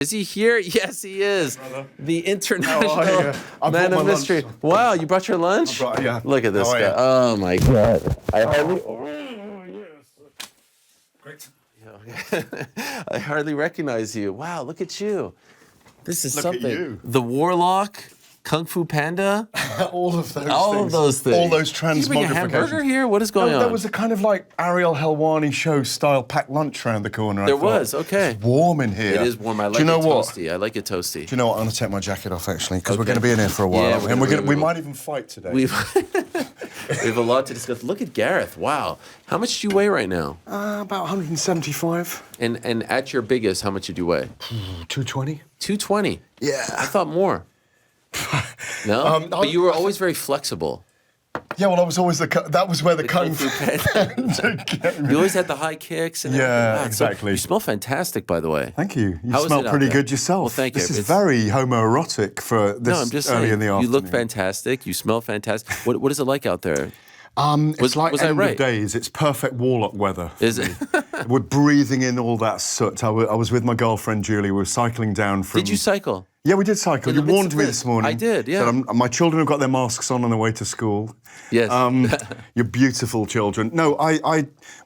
Is he here? Yes, he is. Brother. The international man of mystery. Lunch. Wow, you brought your lunch? Yeah. Look at this How are guy. you? Oh, my God. I hardly... Great. I hardly recognize you. Wow, look at you. This is Look something. at you. The Warlock, Kung Fu Panda. All of those All things. of those things. All those Did you bring a hamburger transmogrifications. here? What is going on? There was a kind of like Ariel Helwani show style packed lunch around the corner. There was, okay. It's warm in here. It is warm. I like Do you know it what? toasty. I like it toasty. Do you know what? I'm going to take my jacket off actually because we're Okay. going to be in here for a while. Yeah, and we might even fight today. We have a lot to discuss. Look at Gareth. Wow. How much do you weigh right now? About 175. And at your biggest, how much did you weigh? 220. 220. Yeah. I thought more. No? But you were always very flexible. Yeah, well, I was always that was where the Kung Fu You always had the high kicks. And Yeah, everything. Wow, exactly. So you smell fantastic, by the way. Thank you. You How is smell it out pretty there? good yourself. Well, thank you. This is It's- very homoerotic for this No, I'm just early saying. in the afternoon. You look fantastic. You smell fantastic. What is it like out there? It's like was I end right? of days. It's perfect Warlock weather. Is it? We're breathing in all that soot. I was with my girlfriend Julie. We were cycling down from. Did you cycle? Yeah, we did cycle. In You the midst warned of me this? this morning. I did, yeah. Said, my children have got their masks on their way to school. Yes. Your beautiful children. No,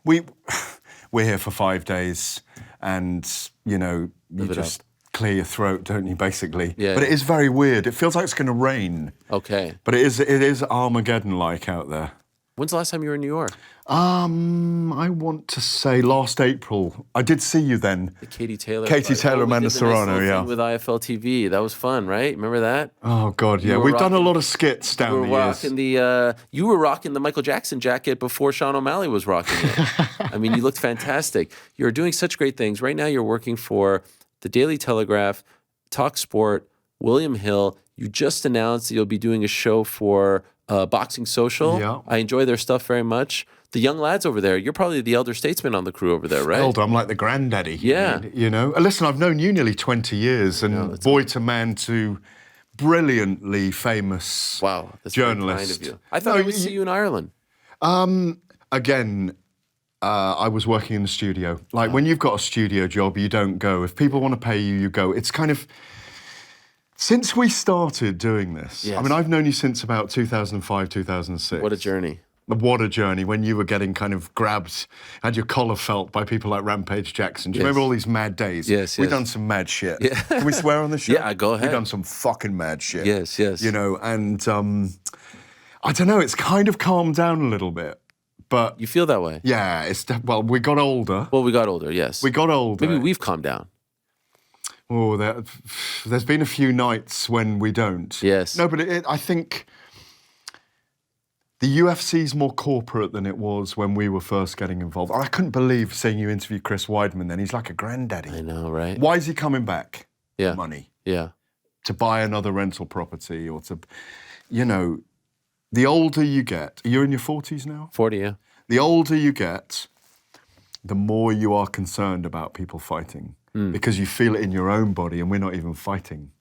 we're here for 5 days, and you know, you just clear your throat, don't you? Basically. Yeah. But it is very weird. It feels like it's going to rain. Okay. But it is Armageddon-like out there. When's the last time you were in New York? I want to say last April. I did see you then. The Katie Taylor. Katie Taylor, we Amanda did the nice Serrano, little yeah. thing with IFL TV. That was fun, right? Remember that? Oh God, yeah. You were We've done a rocking- lot of skits down the years. You were rocking the Michael Jackson jacket before Sean O'Malley was rocking it. I mean, you looked fantastic. You're doing such great things. Right now, you're working for the Daily Telegraph, Talk Sport, William Hill. You just announced that you'll be doing a show for Boxing Social. Yeah. I enjoy their stuff very much. The young lads over there, you're probably the elder statesman on the crew over there, right? Elder, I'm like the granddaddy. Yeah. You know? Listen, I've known you nearly 20 years, and boy to man to brilliantly famous Wow, that's very journalist. kind of you. I thought I would see you in Ireland. Again, I was working in the studio. Like, when you've got a studio job, you don't go. If people want to pay you, you go. It's kind of... Since we started doing this, Yes. I mean, I've known you since about 2005, 2006. What a journey. What a journey, when you were getting kind of grabbed, had your collar felt by people like Rampage Jackson. Do you Yes. remember all these mad days? Yes, We've yes. done some mad shit. Yeah. Can we swear on the show? Yeah, go ahead. We've done some fucking mad shit. Yes, yes. You know, and I don't know, it's kind of calmed down a little bit. But You feel that way? yeah, well, we got older. Well, we got older, yes. We got older. Maybe we've calmed down. Oh, there's been a few nights when we don't. Yes. No, but I think the UFC's more corporate than it was when we were first getting involved. I couldn't believe seeing you interview Chris Weidman then. He's like a granddaddy. I know, right? Why is he coming back? Yeah. Money. Yeah. To buy another rental property or to, you know, the older you get, you're in your 40s now? 40, yeah. The older you get, the more you are concerned about people fighting because you feel it in your own body and we're not even fighting.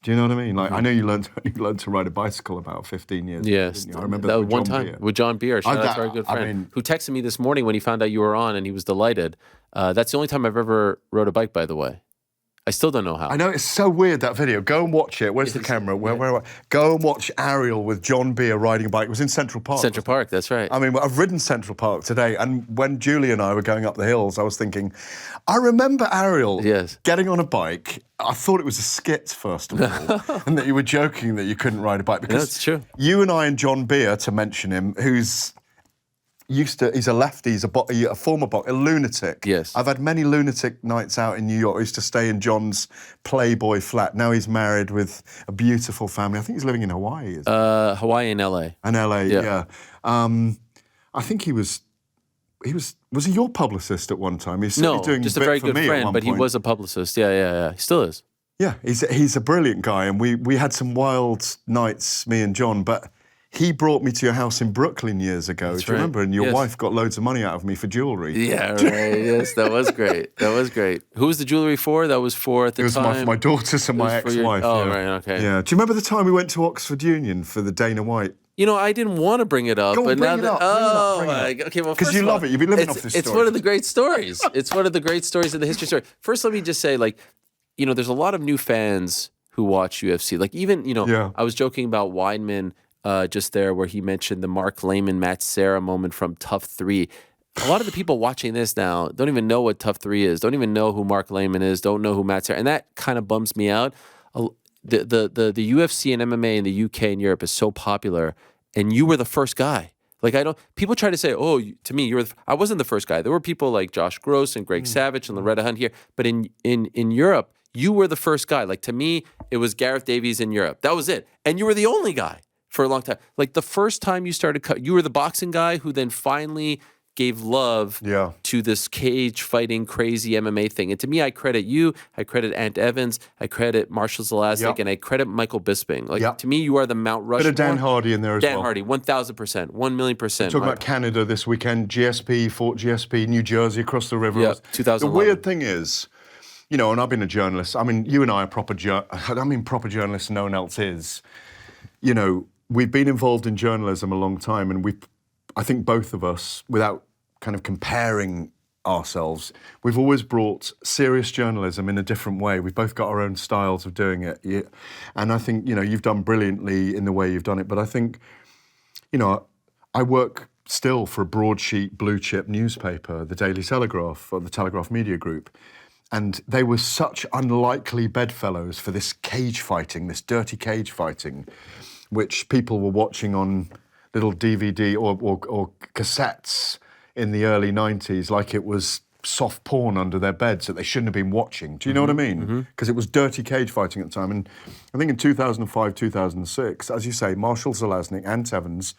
Do you know what I mean? Like, I know you learned to ride a bicycle about 15 years ago, Yes. didn't you? I remember that with one John time Beer. with John Beer. Shout out to our good I friend mean- who texted me this morning when he found out you were on and he was delighted. That's the only time I've ever rode a bike, by the way. I still don't know how. I know, it's so weird, that video. Go and watch it. Where's the camera? Where? Go and watch Ariel with John Beer riding a bike. It was in Central Park. Central Park, that's right. I mean, I've ridden Central Park today, and when Julie and I were going up the hills, I was thinking, I remember Ariel Yes. getting on a bike. I thought it was a skit, first of all, and that you were joking that you couldn't ride a bike. Because it's true. You and I and John Beer, to mention him, he's a lefty, he's a former boxer, a lunatic. Yes. I've had many lunatic nights out in New York. I used to stay in John's Playboy flat. Now he's married with a beautiful family. I think he's living in Hawaii, isn't he? Hawaii and LA. In LA, Yeah. yeah. I think was he your publicist at one time? He's No, doing just a bit very for good me at friend, one but he point. was a publicist. Yeah. He still is. Yeah, he's a brilliant guy, and we had some wild nights, me and John, but he brought me to your house in Brooklyn years ago. That's Do you right. remember? And your Yes. wife got loads of money out of me for jewellery. Yeah, right. Yes, that was great. That was great. Who was the jewelry for? That was for at the It was time. for my daughters and It my was for your- ex-wife. Oh, yeah. right, okay. Yeah. Do you remember the time we went to Oxford Union for the Dana White? You know, I didn't want to bring it up, Go on, but bring now it that up, bring it up, oh bring it my up. God. Okay, well, 'Cause first you of love all, it. You've been living it's- off this It's story. one of the great stories. It's one of the great stories of the history story. First, let me just say, like, there's a lot of new fans who watch UFC. Like even, Yeah. I was joking about Weidman just there where he mentioned the Mark Lehman, Matt Serra moment from Tough 3. A lot of the people watching this now don't even know what Tough 3 is, don't even know who Mark Lehman is, don't know who Matt Serra, and that kind of bums me out. The UFC and MMA in the UK and Europe is so popular, and you were the first guy. Like people try to say, oh, to me, I wasn't the first guy. There were people like Josh Gross and Greg Savage and Loretta Hunt here, but in Europe, you were the first guy. Like to me, it was Gareth Davies in Europe. That was it, and you were the only guy for a long time. Like the first time you started, you were the boxing guy who then finally gave love to this cage fighting crazy MMA thing. And to me, I credit you, I credit Ant Evans, I credit Marshall Zalaznik, and I credit Michael Bisping. Like to me, you are the Mount Rushmore. Bit of Dan Hardy in there as well. Dan Hardy, 1,000%, 1,000,000%. Talking about Canada this weekend, GSP fought GSP, New Jersey, across the river. Yeah, 2011. The weird thing is, and I've been a journalist. I mean, you and I are proper journalists, no one else is. We've been involved in journalism a long time, and I think both of us, without kind of comparing ourselves, we've always brought serious journalism in a different way. We've both got our own styles of doing it. And I think, you've done brilliantly in the way you've done it. But I think, I work still for a broadsheet blue chip newspaper, the Daily Telegraph, or the Telegraph Media Group. And they were such unlikely bedfellows for this cage fighting, this dirty cage fighting, which people were watching on little DVD or cassettes in the early 90s, like it was soft porn under their beds that they shouldn't have been watching. Do you know what I mean? Because it was dirty cage fighting at the time. And I think in 2005, 2006, as you say, Marshall Zalaznik, Ant Evans,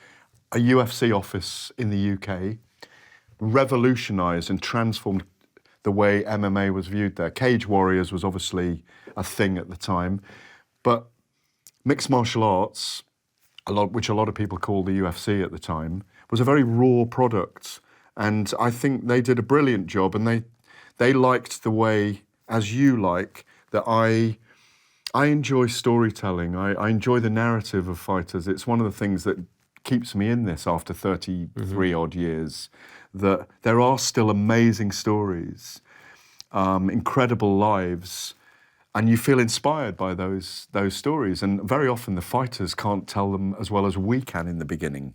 a UFC office in the UK, revolutionised and transformed the way MMA was viewed there. Cage Warriors was obviously a thing at the time, but mixed martial arts, which a lot of people called the UFC at the time, was a very raw product. And I think they did a brilliant job, and they liked the way, as you like, that I enjoy storytelling. I enjoy the narrative of fighters. It's one of the things that keeps me in this after 33 odd years, that there are still amazing stories, incredible lives, and you feel inspired by those stories. And very often the fighters can't tell them as well as we can in the beginning.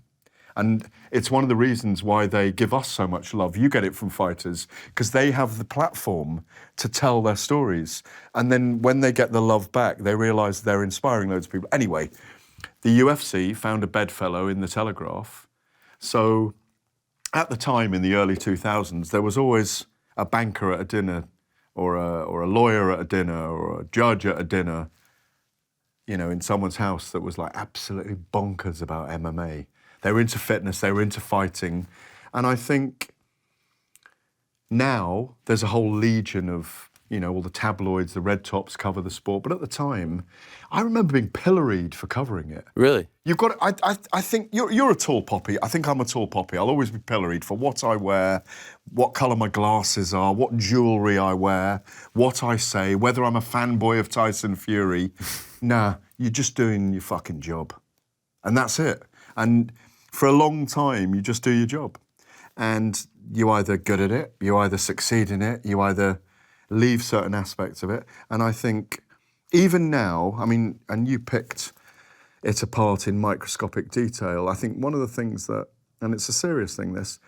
And it's one of the reasons why they give us so much love. You get it from fighters because they have the platform to tell their stories. And then when they get the love back, they realise they're inspiring loads of people. Anyway, the UFC found a bedfellow in the Telegraph. So at the time in the early 2000s, there was always a banker at a dinner or a lawyer at a dinner or a judge at a dinner, in someone's house that was like absolutely bonkers about MMA. They were into fitness, they were into fighting. And I think now there's a whole legion of, all the tabloids, the red tops cover the sport. But at the time, I remember being pilloried for covering it. Really? You've got. I think you're a tall poppy. I think I'm a tall poppy. I'll always be pilloried for what I wear, what colour my glasses are, what jewellery I wear, what I say, whether I'm a fanboy of Tyson Fury. Nah, you're just doing your fucking job, and that's it. And for a long time, you just do your job, and you're either good at it, you either succeed in it, you either leave certain aspects of it. And I think even now, and you picked it apart in microscopic detail. I think one of the things that, and it's a serious thing, this,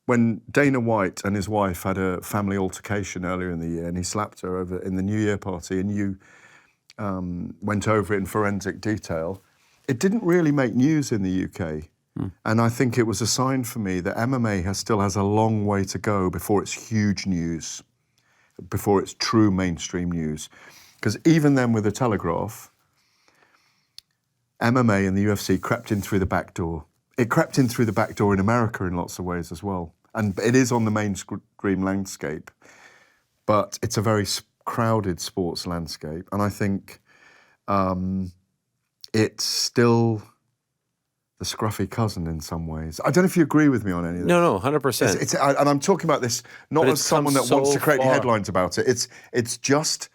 when Dana White and his wife had a family altercation earlier in the year, and he slapped her over in the New Year party, and you went over it in forensic detail, it didn't really make news in the UK. And I think it was a sign for me that MMA still has a long way to go before it's huge news, before it's true mainstream news. Because even then with the Telegraph, MMA and the UFC crept in through the back door. It crept in through the back door in America in lots of ways as well. And it is on the mainstream landscape, but it's a very crowded sports landscape. And I think it's still the scruffy cousin in some ways. I don't know if you agree with me on any of this. No, 100%. And I'm talking about this not as someone that wants to create headlines about it. It's just,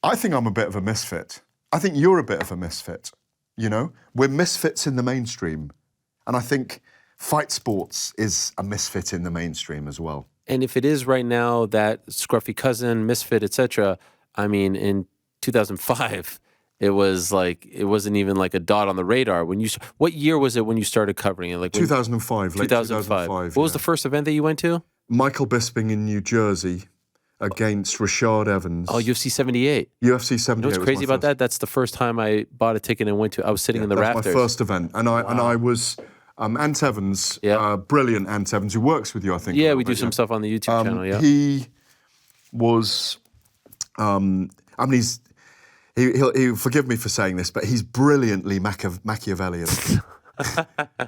I think I'm a bit of a misfit. I think you're a bit of a misfit, We're misfits in the mainstream. And I think fight sports is a misfit in the mainstream as well. And if it is right now that scruffy cousin, misfit, etc., I mean, in 2005, it wasn't even like a dot on the radar. What year was it when you started covering it? Like 2005, late 2005. What was the first event that you went to? Michael Bisping in New Jersey against Rashad Evans. Oh, UFC 78. UFC 78. You know what's crazy about that? That's the first time I bought a ticket and went to. I was sitting in the rafters. That's my first event, and I was Ant Evans, brilliant Ant Evans, who works with you, I think. Yeah, we do some stuff on the YouTube channel. Yeah, he was. I mean, he'll forgive me for saying this, but he's brilliantly Machiavellian.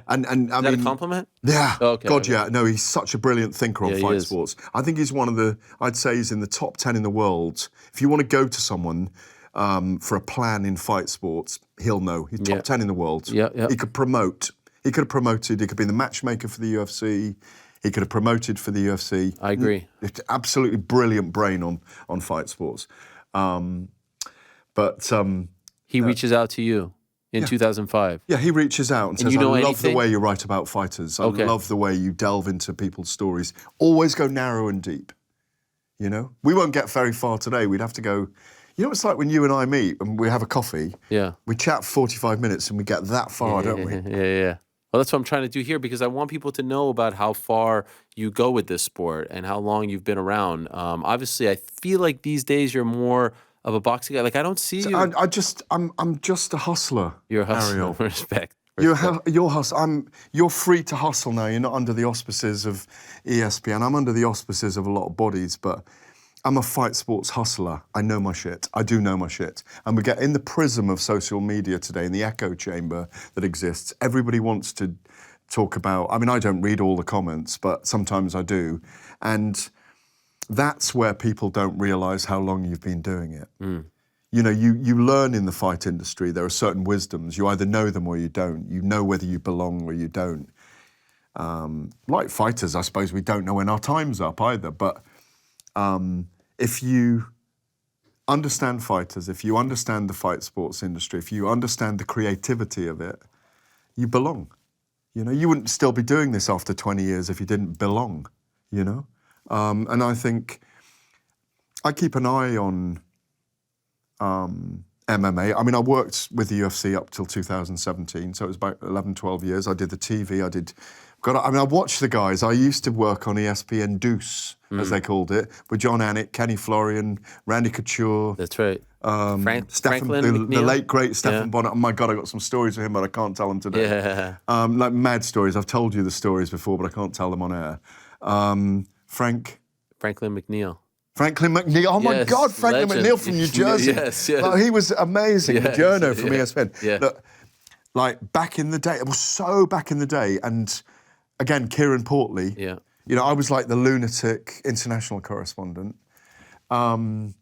and I Is that mean, a compliment? Yeah. Oh, okay, God, okay. yeah. No, he's such a brilliant thinker on fight sports. I think he's one of the. I'd say he's in the top 10 in the world. If you want to go to someone for a plan in fight sports, he'll know. He's top 10 in the world. Yeah. He could promote. He could have promoted. He could be the matchmaker for the UFC. He could have promoted for the UFC. I agree. Absolutely brilliant brain on fight sports. He reaches out to you in 2005. Yeah, he reaches out and says, I love the way you write about fighters. I love the way you delve into people's stories. Always go narrow and deep. You know? We won't get very far today. We'd have to go... You know, it's like when you and I meet and we have a coffee. Yeah. We chat for 45 minutes and we get that far, don't we? Yeah. Well, that's what I'm trying to do here because I want people to know about how far you go with this sport and how long you've been around. Obviously, I feel like these days you're more of a boxing guy. Like, I don't see you. I'm just a hustler. You're a hustler. Ariel. Respect. You're free to hustle now. You're not under the auspices of ESPN. I'm under the auspices of a lot of bodies, but I'm a fight sports hustler. I know my shit. I do know my shit. And we get in the prism of social media today, in the echo chamber that exists. Everybody wants to talk about, I mean, I don't read all the comments, but sometimes I do. And that's where people don't realise how long you've been doing it. You know, you learn in the fight industry, there are certain wisdoms. You either know them or you don't. You know whether you belong or you don't. Like fighters, I suppose we don't know when our time's up either. But if you understand fighters, if you understand the fight sports industry, if you understand the creativity of it, you belong. You know, you wouldn't still be doing this after 20 years if you didn't belong, you know? And I think I keep an eye on MMA. I mean, I worked with the UFC up till 2017, so it was about 11, 12 years. I did the TV, I watched the guys. I used to work on ESPN Deuce, as they called it, with John Anik, Kenny Florian, Randy Couture. That's right. Franklin McNeil? The late, great Stephan Bonnet. Oh, my God, I got some stories with him, but I can't tell them today. Yeah. Like mad stories. I've told you the stories before, but I can't tell them on air. Franklin McNeil. Franklin McNeil. Oh, my God, Franklin McNeil from New Jersey. Yes. Like, he was amazing. The journo from ESPN. Yeah. Look, like, back in the day, it was so back in the day, and again, Kieran Portley. Yeah. You know, I was like the lunatic international correspondent. And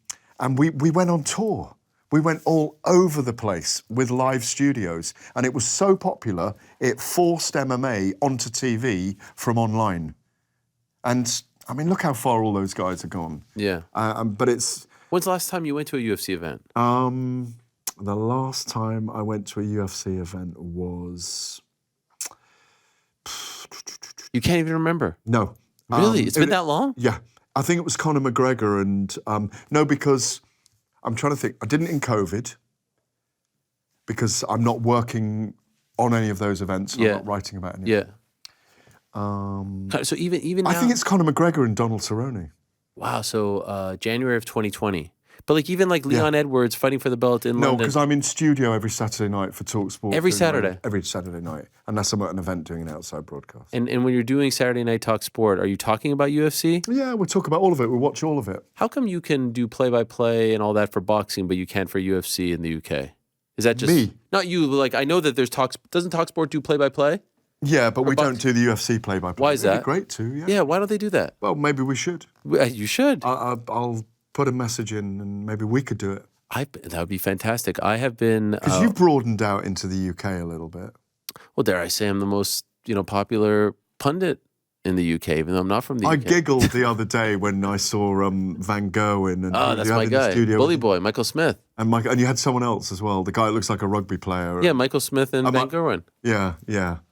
we went on tour. We went all over the place with live studios. And it was so popular, it forced MMA onto TV from online. And, I mean, look how far all those guys have gone. Yeah. But it's... When's the last time you went to a UFC event? The last time I went to a UFC event was... You can't even remember? No. Really? It's been that long? Yeah. I think it was Conor McGregor and... no, because I'm trying to think. I didn't in COVID because I'm not working on any of those events. And I'm not writing about any. Yeah. So even now... I think it's Conor McGregor and Donald Cerrone. Wow. So January of 2020. But like even like Leon Edwards fighting for the belt in London. No, because I'm in studio every Saturday night for TalkSport. Every Saturday? Every Saturday night, unless I'm at an event doing an outside broadcast. And when you're doing Saturday Night Talk Sport, are you talking about UFC? Yeah, we'll talk about all of it. We'll watch all of it. How come you can do play-by-play and all that for boxing, but you can't for UFC in the UK? Is that just... Me? Not you. Like, I know that there's Talk... Doesn't TalkSport do play-by-play? Yeah, but we don't do the UFC play-by-play. Why is that? It'd be great to, yeah. Yeah, why don't they do that? Well, maybe we should. You should. I'll put a message in and maybe we could do it. That would be fantastic. I have been... Because you've broadened out into the UK a little bit. Well, dare I say I'm the most, popular pundit in the UK, even though I'm not from the UK. I giggled the other day when I saw Van Gerwen and that's my guy, Bully Boy, Michael Smith. And you had someone else as well, the guy that looks like a rugby player. Yeah, Michael Smith and Van Gerwen. Yeah.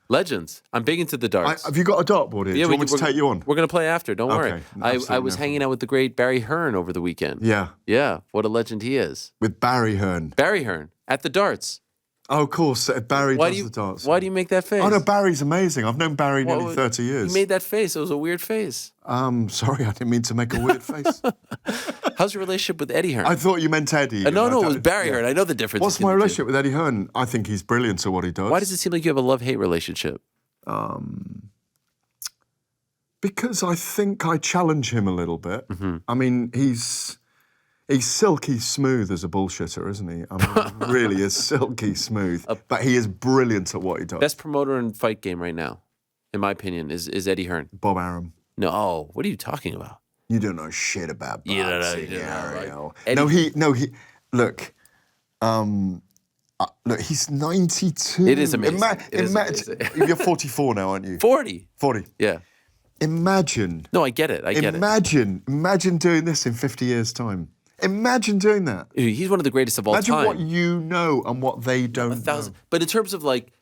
Legends. I'm big into the darts. Have you got a dartboard here? Do you want me to take you on? We're going to play after. Don't worry. I was hanging out with the great Barry Hearn over the weekend. Yeah. Yeah. What a legend he is. With Barry Hearn. Barry Hearn at the darts. Oh, of course. Barry does the darts. Why do you make that face? Oh, no, Barry's amazing. I've known Barry nearly 30 years. You made that face. It was a weird face. Sorry, I didn't mean to make a weird face. How's your relationship with Eddie Hearn? I thought you meant Eddie. No, it was Barry Hearn. I know the difference. What's my relationship with Eddie Hearn? I think he's brilliant at what he does. Why does it seem like you have a love-hate relationship? Because I think I challenge him a little bit. I mean, he's silky smooth as a bullshitter, isn't he? I mean, he really is silky smooth. But he is brilliant at what he does. Best promoter in fight game right now, in my opinion, is Eddie Hearn. Bob Arum. No, what are you talking about? You don't know shit about boxing, Ariel. Right? Look, look, he's 92. It is amazing. You're 44 now, aren't you? 40. 40. Yeah. Imagine. No, I get it. Imagine doing this in 50 years' time. Imagine doing that. He's one of the greatest of all time. Imagine what you know and what they don't know. But in terms of like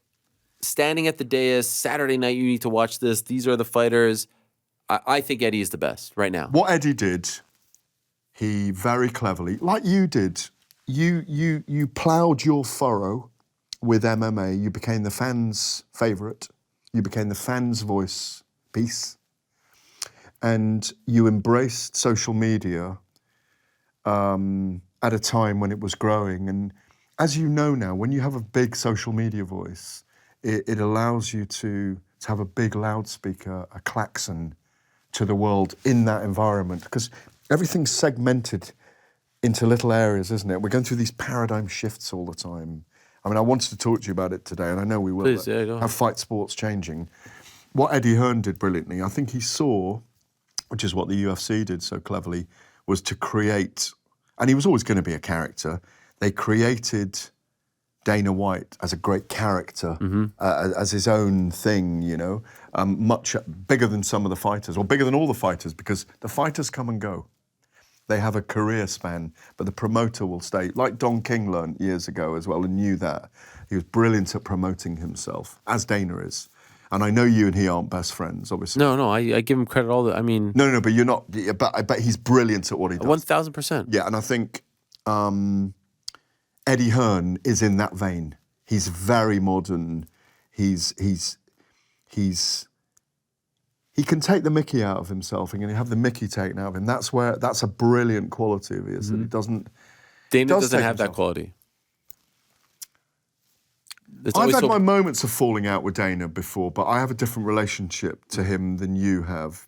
standing at the dais, Saturday night, you need to watch this. These are the fighters. I think Eddie is the best right now. What Eddie did, he very cleverly, like you did, you ploughed your furrow with MMA. You became the fans' favourite. You became the fans' voice piece. And you embraced social media at a time when it was growing. And as you know now, when you have a big social media voice, it allows you to have a big loudspeaker, a klaxon to the world in that environment. Because everything's segmented into little areas, isn't it? We're going through these paradigm shifts all the time. I mean, I wanted to talk to you about it today, and I know we will. Please, yeah, go how fight sport's changing. What Eddie Hearn did brilliantly, I think he saw, which is what the UFC did so cleverly, was to create, and he was always going to be a character, they created Dana White as a great character, as his own thing, you know, much bigger than some of the fighters, or bigger than all the fighters, because the fighters come and go. They have a career span, but the promoter will stay. Like Don King learned years ago as well and knew that. He was brilliant at promoting himself, as Dana is. And I know you and he aren't best friends, obviously. No, I give him credit I mean... No, but you're not... But he's brilliant at what he does. 1,000%. Yeah, and I think Eddie Hearn is in that vein. He's very modern. He can take the mickey out of himself and have the mickey taken out of him. That's a brilliant quality of his. That he doesn't... Dana doesn't have that quality. I've had my moments of falling out with Dana before, but I have a different relationship to him than you have.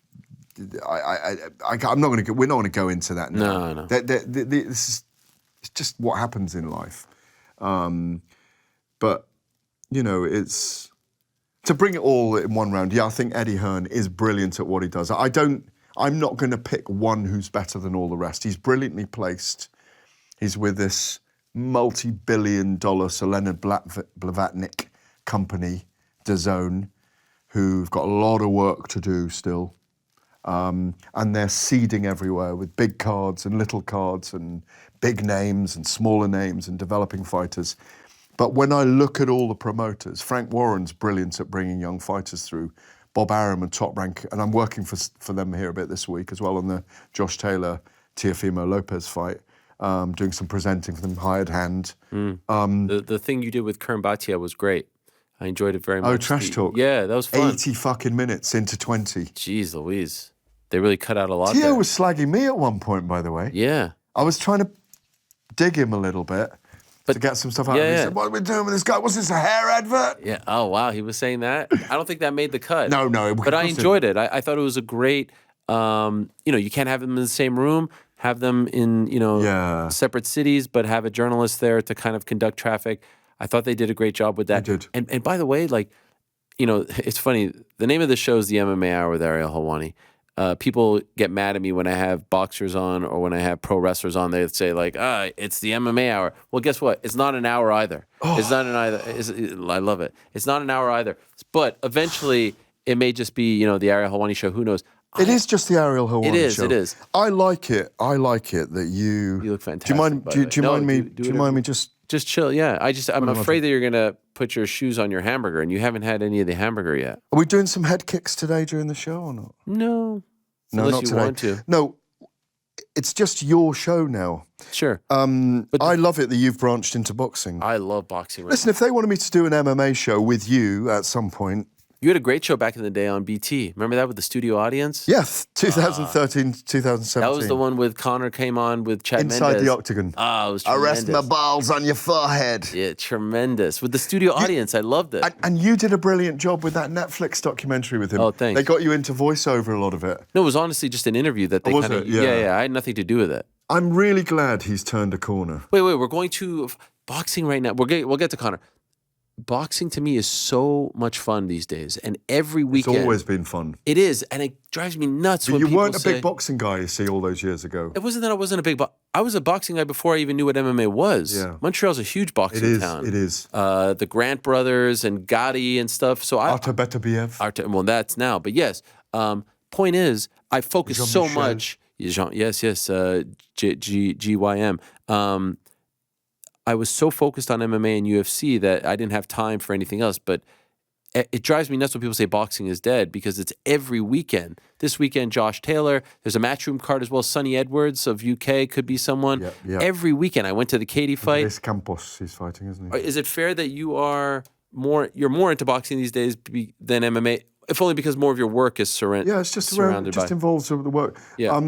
I'm not going to. We're not going to go into that now. No. It's just what happens in life. But you know, it's to bring it all in one round. Yeah, I think Eddie Hearn is brilliant at what he does. I'm not going to pick one who's better than all the rest. He's brilliantly placed. He's with this multi-billion-dollar Sir Leonard Blavatnik company, DAZN, who've got a lot of work to do still. And they're seeding everywhere with big cards and little cards and big names and smaller names and developing fighters. But when I look at all the promoters, Frank Warren's brilliant at bringing young fighters through. Bob Arum and Top Rank, and I'm working for them here a bit this week as well on the Josh Taylor, Teofimo Lopez fight. Doing some presenting for them, hired hand. The thing you did with Kern Batia was great. I enjoyed it very much. Oh, trash talk. Yeah, that was fun. 80 fucking minutes into 20. Jeez Louise. They really cut out a lot Teo there. was slagging me at one point, by the way. Yeah. I was trying to dig him a little bit to get some stuff out of him. He said, what are we doing with this guy? What's this, a hair advert? Yeah. Oh, wow. He was saying that? I don't think that made the cut. No. But I enjoyed it. I thought it was a great, you can't have them in the same room. Have them in, separate cities, but have a journalist there to kind of conduct traffic. I thought they did a great job with that. They did. And by the way, it's funny. The name of the show is the MMA Hour with Ariel Helwani. People get mad at me when I have boxers on or when I have pro wrestlers on. They say it's the MMA Hour. Well, guess what? It's not an hour either. It's not an either. I love it. It's not an hour either. But eventually, it may just be the Ariel Helwani show. Who knows? It is just the Ariel Helwani show. It is. I like it that you... You look fantastic. Do you mind me just Just chill. Yeah. I'm am I afraid that you're gonna put your shoes on your hamburger, and you haven't had any of the hamburger yet. Are we doing some head kicks today during the show or not? No. No, Unless not you today. want to. No, it's just your show now. Sure. I love it that you've branched into boxing. I love boxing. Right Listen, if they wanted me to do an MMA show with you at some point, You had a great show back in the day on BT. Remember that with the studio audience? yes, 2013, 2017. That was the one with Conor came on with Chad Inside Mendes. the octagon. Oh, it was I tremendous. rest my balls on your forehead. Yeah, tremendous. With the studio audience, I loved it. And you did a brilliant job with that Netflix documentary with him. Oh, thanks. They got you into voiceover a lot of it. No, it was honestly just an interview that they was kind of... it? Yeah. Yeah, I had nothing to do with it. I'm really glad he's turned a corner. Wait, we're going to boxing right now. We'll get to Conor. Boxing to me is so much fun these days, and every weekend... It's always been fun. It is, and it drives me nuts But when you people weren't a say... big boxing guy, you see, all those years ago. It wasn't that I wasn't a big... I was a boxing guy before I even knew what MMA was. Yeah. Montreal's a huge boxing town. It is. The Grant brothers and Gotti and stuff. So Artur Beterbiev. well, that's now. But yes, point is, I focus so Jean-Michel. much... GYM. I was so focused on MMA and UFC that I didn't have time for anything else. But it drives me nuts when people say boxing is dead because it's every weekend. This weekend, Josh Taylor. There's a Matchroom card as well. Sonny Edwards of UK could be someone. Yeah. Every weekend, I went to the Katie fight. Luis Campos, he's fighting, isn't he? Is it fair that you're more into boxing these days than MMA? If only because more of your work is surrounded. Yeah, it's just around, just involves the work. Yeah.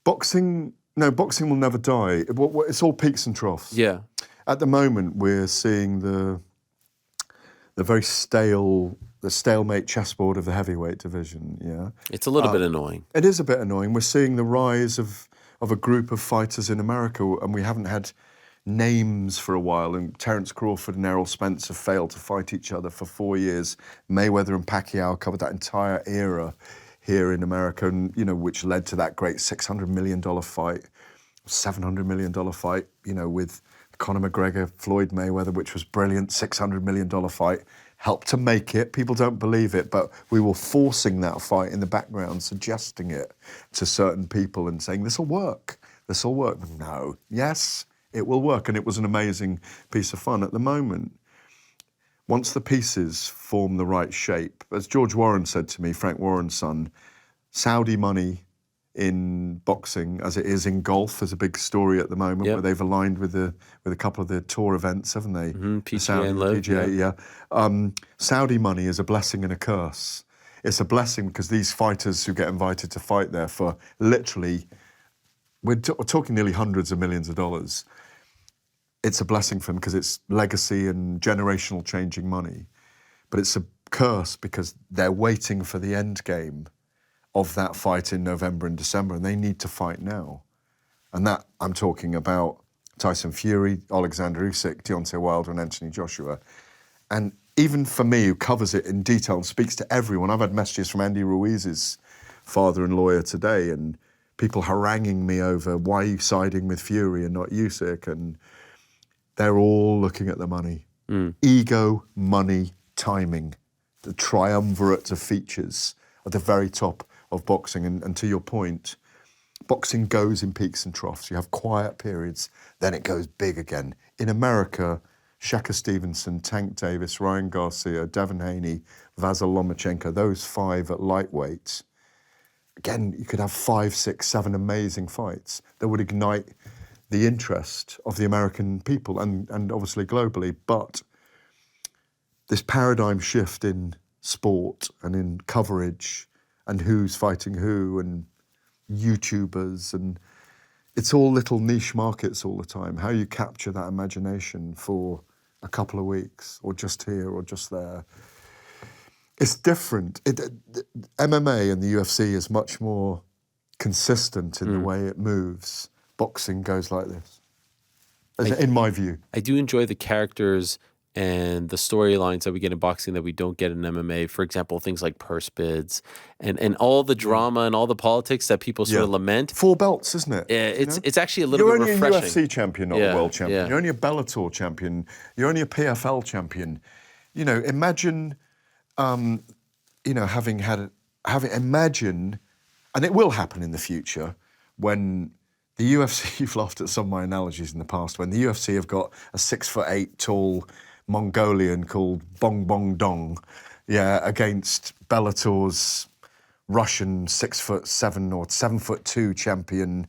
Boxing will never die. It's all peaks and troughs. Yeah. At the moment, we're seeing the very stalemate chessboard of the heavyweight division. Yeah, It's a little bit annoying. it is a bit annoying. We're seeing the rise of a group of fighters in America, and we haven't had names for a while. And Terence Crawford and Errol Spence have failed to fight each other for 4 years. Mayweather and Pacquiao covered that entire era here in America, and which led to that great $600 million fight, $700 million fight, with Conor McGregor, Floyd Mayweather, which was brilliant, $600 million fight, helped to make it. People don't believe it, but we were forcing that fight in the background, suggesting it to certain people and saying, this'll work. No. Yes, it will work. And it was an amazing piece of fun. At the moment, once the pieces form the right shape, as George Warren said to me, Frank Warren's son, Saudi money in boxing, as it is in golf, there's a big story at the moment where they've aligned with a couple of the tour events, haven't they? PGA and Live, PGA. Saudi money is a blessing and a curse. It's a blessing because these fighters who get invited to fight there for literally, we're talking nearly hundreds of millions of dollars. It's a blessing for them because it's legacy and generational changing money. But it's a curse because they're waiting for the end game of that fight in November and December, and they need to fight now. And that, I'm talking about Tyson Fury, Alexander Usyk, Deontay Wilder, and Anthony Joshua. And even for me, who covers it in detail and speaks to everyone, I've had messages from Andy Ruiz's father and lawyer today, and people haranguing me over why are you siding with Fury and not Usyk, and they're all looking at the money. Ego, money, timing, the triumvirate of features at the very top of boxing. And to your point, boxing goes in peaks and troughs. You have quiet periods, then it goes big again. In America, Shaka Stevenson, Tank Davis, Ryan Garcia, Devin Haney, Vasyl Lomachenko, those 5 at lightweight. Again, you could have 5, 6, 7 amazing fights that would ignite the interest of the American people and obviously globally. But this paradigm shift in sport and in coverage and who's fighting who and YouTubers, and it's all little niche markets all the time. How you capture that imagination for a couple of weeks or just here or just there. It's different. MMA and the UFC is much more consistent in the way it moves. Boxing goes like this, in my view. I do enjoy the characters and the storylines that we get in boxing that we don't get in MMA. For example, things like purse bids and all the drama and all the politics that people sort of lament. 4 belts, isn't it? Yeah, it's actually a little bit refreshing. You're only a UFC champion, not a world champion. Yeah. You're only a Bellator champion. You're only a PFL champion. Imagine, imagine, and it will happen in the future when The UFC, you've laughed at some of my analogies in the past, when the UFC have got a 6'8" tall Mongolian called Bong Bong Dong, against Bellator's Russian 6'7" or 7'2" champion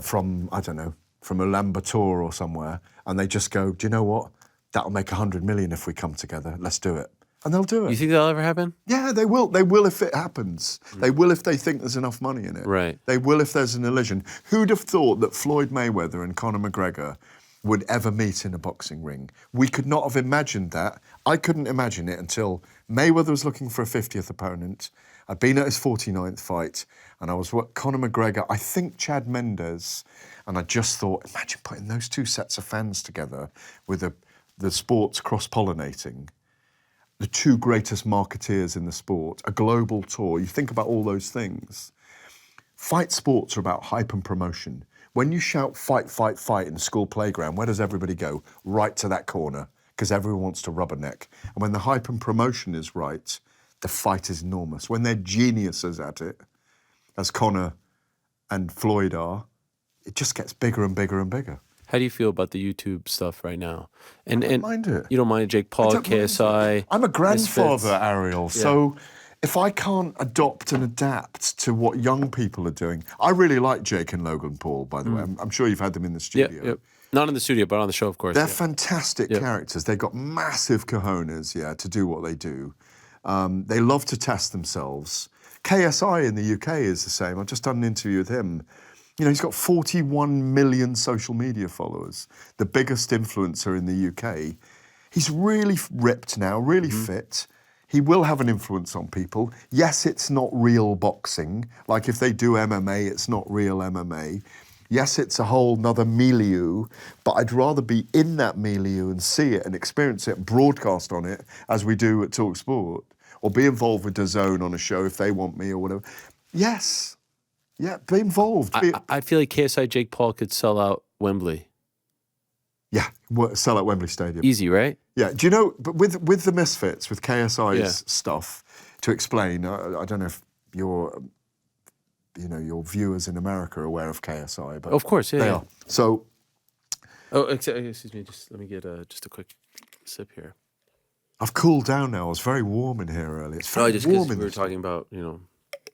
from, I don't know, from Ulaanbaatar or somewhere, and they just go, do you know what? That'll make 100 million if we come together. Let's do it. And they'll do it. You think that'll ever happen? Yeah, they will. They will if it happens. They will if they think there's enough money in it. Right. They will if there's an illusion. Who'd have thought that Floyd Mayweather and Conor McGregor would ever meet in a boxing ring? We could not have imagined that. I couldn't imagine it until Mayweather was looking for a 50th opponent. I'd been at his 49th fight, and I was with Conor McGregor, I think Chad Mendes, and I just thought, imagine putting those two sets of fans together with the sports cross-pollinating. The two greatest marketeers in the sport, a global tour. You think about all those things. Fight sports are about hype and promotion. When you shout fight, fight, fight in the school playground, where does everybody go? Right to that corner, because everyone wants to rubberneck. And when the hype and promotion is right, the fight is enormous. When they're geniuses at it, as Conor and Floyd are, it just gets bigger and bigger and bigger. How do you feel about the YouTube stuff right now? And I don't mind it. You don't mind Jake Paul, KSI? I'm a grandfather, Misfits. Ariel, so if I can't adopt and adapt to what young people are doing, I really like Jake and Logan Paul, by the way. I'm sure you've had them in the studio. Yep. Not in the studio, but on the show, of course. They're fantastic characters. They've got massive cojones, to do what they do. They love to test themselves. KSI in the UK is the same. I've just done an interview with him. You know, he's got 41 million social media followers, the biggest influencer in the UK. He's really ripped now, really fit. He will have an influence on people. Yes, it's not real boxing. Like if they do MMA, it's not real MMA. Yes, it's a whole nother milieu, but I'd rather be in that milieu and see it and experience it, broadcast on it, as we do at TalkSport, or be involved with DAZN on a show if they want me or whatever. Yes. Yeah, be involved. I feel like KSI Jake Paul could sell out Wembley. Yeah, sell at Wembley Stadium. Easy, right? Yeah, do you know, but with the Misfits, with KSI's stuff, to explain, I don't know if your viewers in America are aware of KSI, but of course, they are. So, excuse me, just let me get just a quick sip here. I've cooled down now. I was very warm in here earlier. It's very just warm because in we were this. talking about,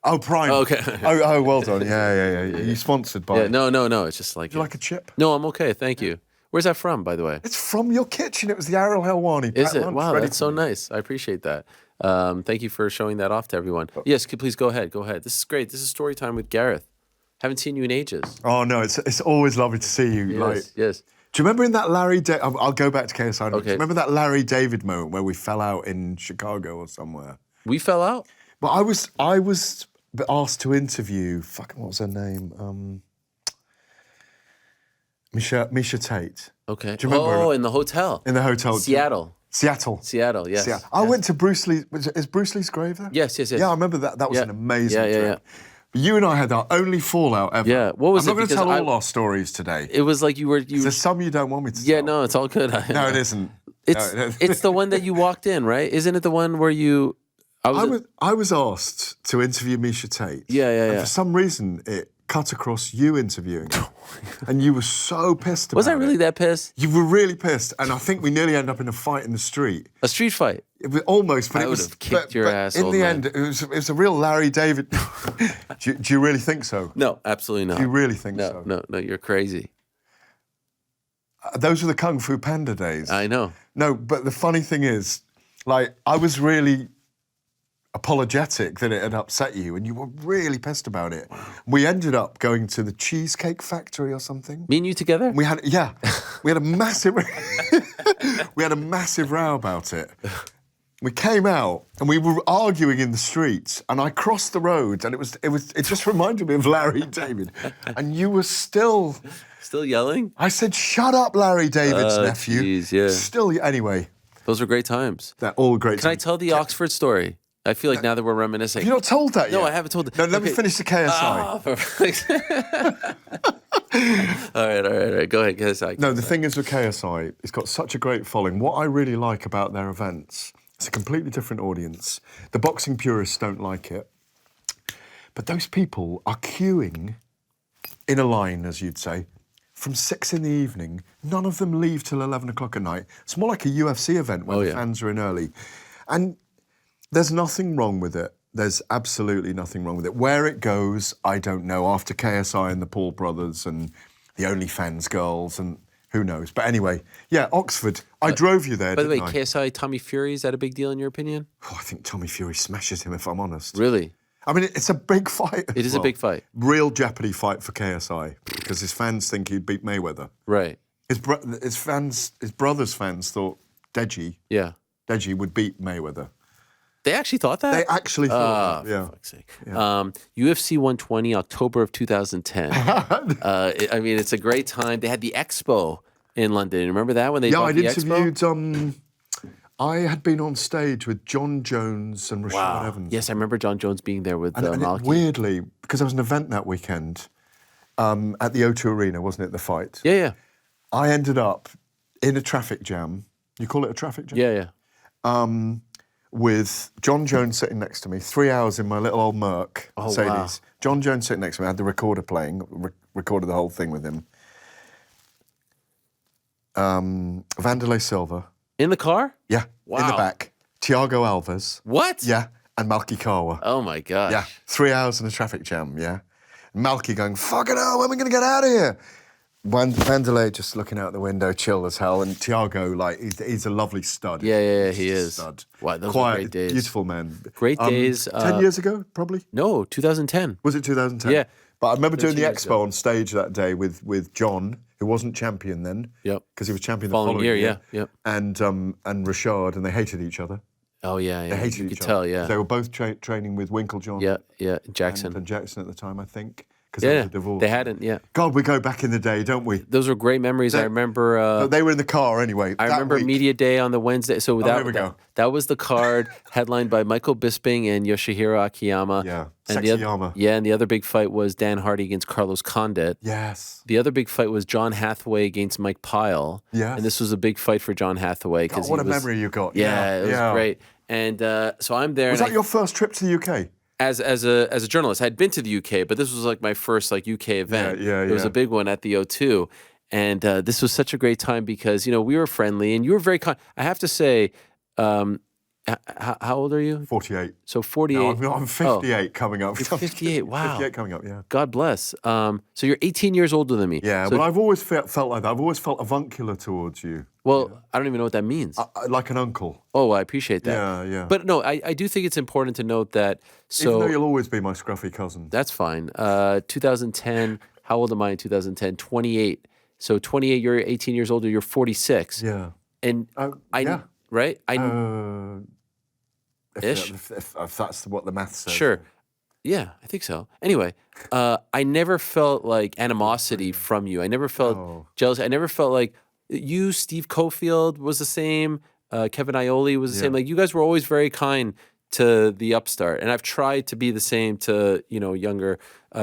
Oh, Prime. Oh, okay. oh, well done. Yeah. You sponsored by. Yeah, no. It's just like. Would you like a chip? No, I'm okay. Thank you. Where's that from, by the way? It's from your kitchen. It was the Ariel Helwani. Is it? Wow, that's so nice. I appreciate that. Thank you for showing that off to everyone. Yes, please go ahead. This is great. This is story time with Gareth. Haven't seen you in ages. Oh no, it's always lovely to see you. Yes. Do you remember in that Larry? I'll go back to KSI. Okay. Do you remember that Larry David moment where we fell out in Chicago or somewhere? We fell out. But I was asked to interview. Fucking what was her name? Misha Tate. Okay. Do you remember? Oh, in the hotel. In the hotel. Seattle. Yes. Seattle. I went to Bruce Lee. Is Bruce Lee's grave there? Yes. Yeah, I remember that. That was an amazing trip. Yeah. But you and I had our only fallout ever. Yeah. What was I'm not going to Because tell all our stories today. It was like you were. There's some you don't want me to tell. Yeah, no, it's all good. No, it isn't. It's the one that you walked in, right? Isn't it the one where you? I was asked to interview Misha Tate. Yeah. And for some reason, it cut across you interviewing her. And you were so pissed about it. Was I really that pissed? You were really pissed. And I think we nearly ended up in a fight in the street. A street fight? It was almost, but I it would was... have kicked your ass, in old the man. end, it was a real Larry David... do you really think so? No, absolutely not. Do you really think so? No, you're crazy. Those were the Kung Fu Panda days. I know. No, but the funny thing is, like, I was really apologetic that it had upset you, and you were really pissed about it. We ended up going to the Cheesecake Factory or something. Me and you together? We had a massive row about it. We came out and we were arguing in the streets, and I crossed the road, and it just reminded me of Larry David, and you were still yelling. I said, "Shut up, Larry David's nephew." Geez, yeah. Still, anyway. Those were great times. They're all great. Can I tell the Oxford story? I feel like now that we're reminiscing. Have you not told that yet? No, I haven't told it. No, let me finish the KSI. All right. Go ahead, KSI. No, the thing is with KSI, it's got such a great following. What I really like about their events, it's a completely different audience. The boxing purists don't like it. But those people are queuing in a line, as you'd say, from 6 in the evening. None of them leave till 11 o'clock at night. It's more like a UFC event where the fans are in early. And there's nothing wrong with it. There's absolutely nothing wrong with it. Where it goes, I don't know. After KSI and the Paul brothers and the OnlyFans girls and who knows. But anyway, yeah, Oxford. I drove you there, By the way, didn't I? KSI, Tommy Fury, is that a big deal in your opinion? Oh, I think Tommy Fury smashes him, if I'm honest. Really? I mean, it's a big fight. It is a big fight. Real jeopardy fight for KSI because his fans think he'd beat Mayweather. Right. His brother's fans thought Deji would beat Mayweather. They actually thought that? They actually thought that, yeah. For fuck's sake. UFC 120, October of 2010. I mean, it's a great time. They had the Expo in London. Remember that when they bought the Expo? I'd interviewed... I had been on stage with John Jones and Rashad Evans. Yes, I remember John Jones being there with Malky. Weirdly, because there was an event that weekend at the O2 Arena, wasn't it, the fight? Yeah. I ended up in a traffic jam. You call it a traffic jam? Yeah. With John Jones sitting next to me, 3 hours in my little old Merc Mercedes. Wow. John Jones sitting next to me. I had the recorder playing, recorded the whole thing with him. Vanderlei Silva. In the car? Yeah, Wow. in the back. Thiago Alves. What? Yeah, and Malky Kawa. Oh my gosh. Yeah, 3 hours in a traffic jam, yeah. Malky going, fucking hell, when are we going to get out of here? Vanderlei just looking out the window, chill as hell, and Thiago, like, he's a lovely stud. Yeah, he is. Stud. Wow, those Quiet, were great days. Beautiful man. Great days. 10 years ago, probably? No, 2010. Was it 2010? Yeah. But I remember doing the 13 years Expo ago. on stage that day with John, who wasn't champion then. Yep. Because he was champion the Following following year, year. yeah. And Rashad, and they hated each other. Oh, yeah. They hated you each could other. tell, yeah. They were both training with Winklejohn. Yeah. Jackson. And Jackson at the time, I think. Because they Yeah. were divorced. They hadn't, yeah. God, we go back in the day, don't we? Those were great memories. I remember... They were in the car anyway. I that remember week. Media Day on the Wednesday. So here we go. that was the card headlined by Michael Bisping and Yoshihiro Akiyama. Yeah, And Sexy the other, Yama. Yeah, and the other big fight was Dan Hardy against Carlos Condit. Yes. The other big fight was John Hathaway against Mike Pyle. Yes. And this was a big fight for John Hathaway. God, what a memory you got. Yeah, it was great. And so I'm there. Was that your first trip to the UK? As a journalist, I'd been to the UK, but this was like my first like UK event. Yeah. It was a big one at the O2, and this was such a great time because we were friendly and you were very kind. I have to say, how old are you? 48. So 48. No, I'm 58 coming up. You're 58. Wow. 58 coming up. Yeah. God bless. So you're 18 years older than me. Yeah, so, but I've always felt like that. I've always felt avuncular towards you. Well, I don't even know what that means. Like an uncle. Oh, I appreciate that. Yeah. But no, I do think it's important to note that. So Even though you'll always be my scruffy cousin. That's fine. 2010. How old am I in 2010? 28. So 28. You're 18 years older. You're 46. Yeah. And yeah. Right. If that's what the math says. Sure. Yeah, I think so. Anyway, I never felt like animosity from you. I never felt jealousy. I never felt like you, Steve Cofield was the same. Kevin Aioli was the same. Like you guys were always very kind to the upstart. And I've tried to be the same to, younger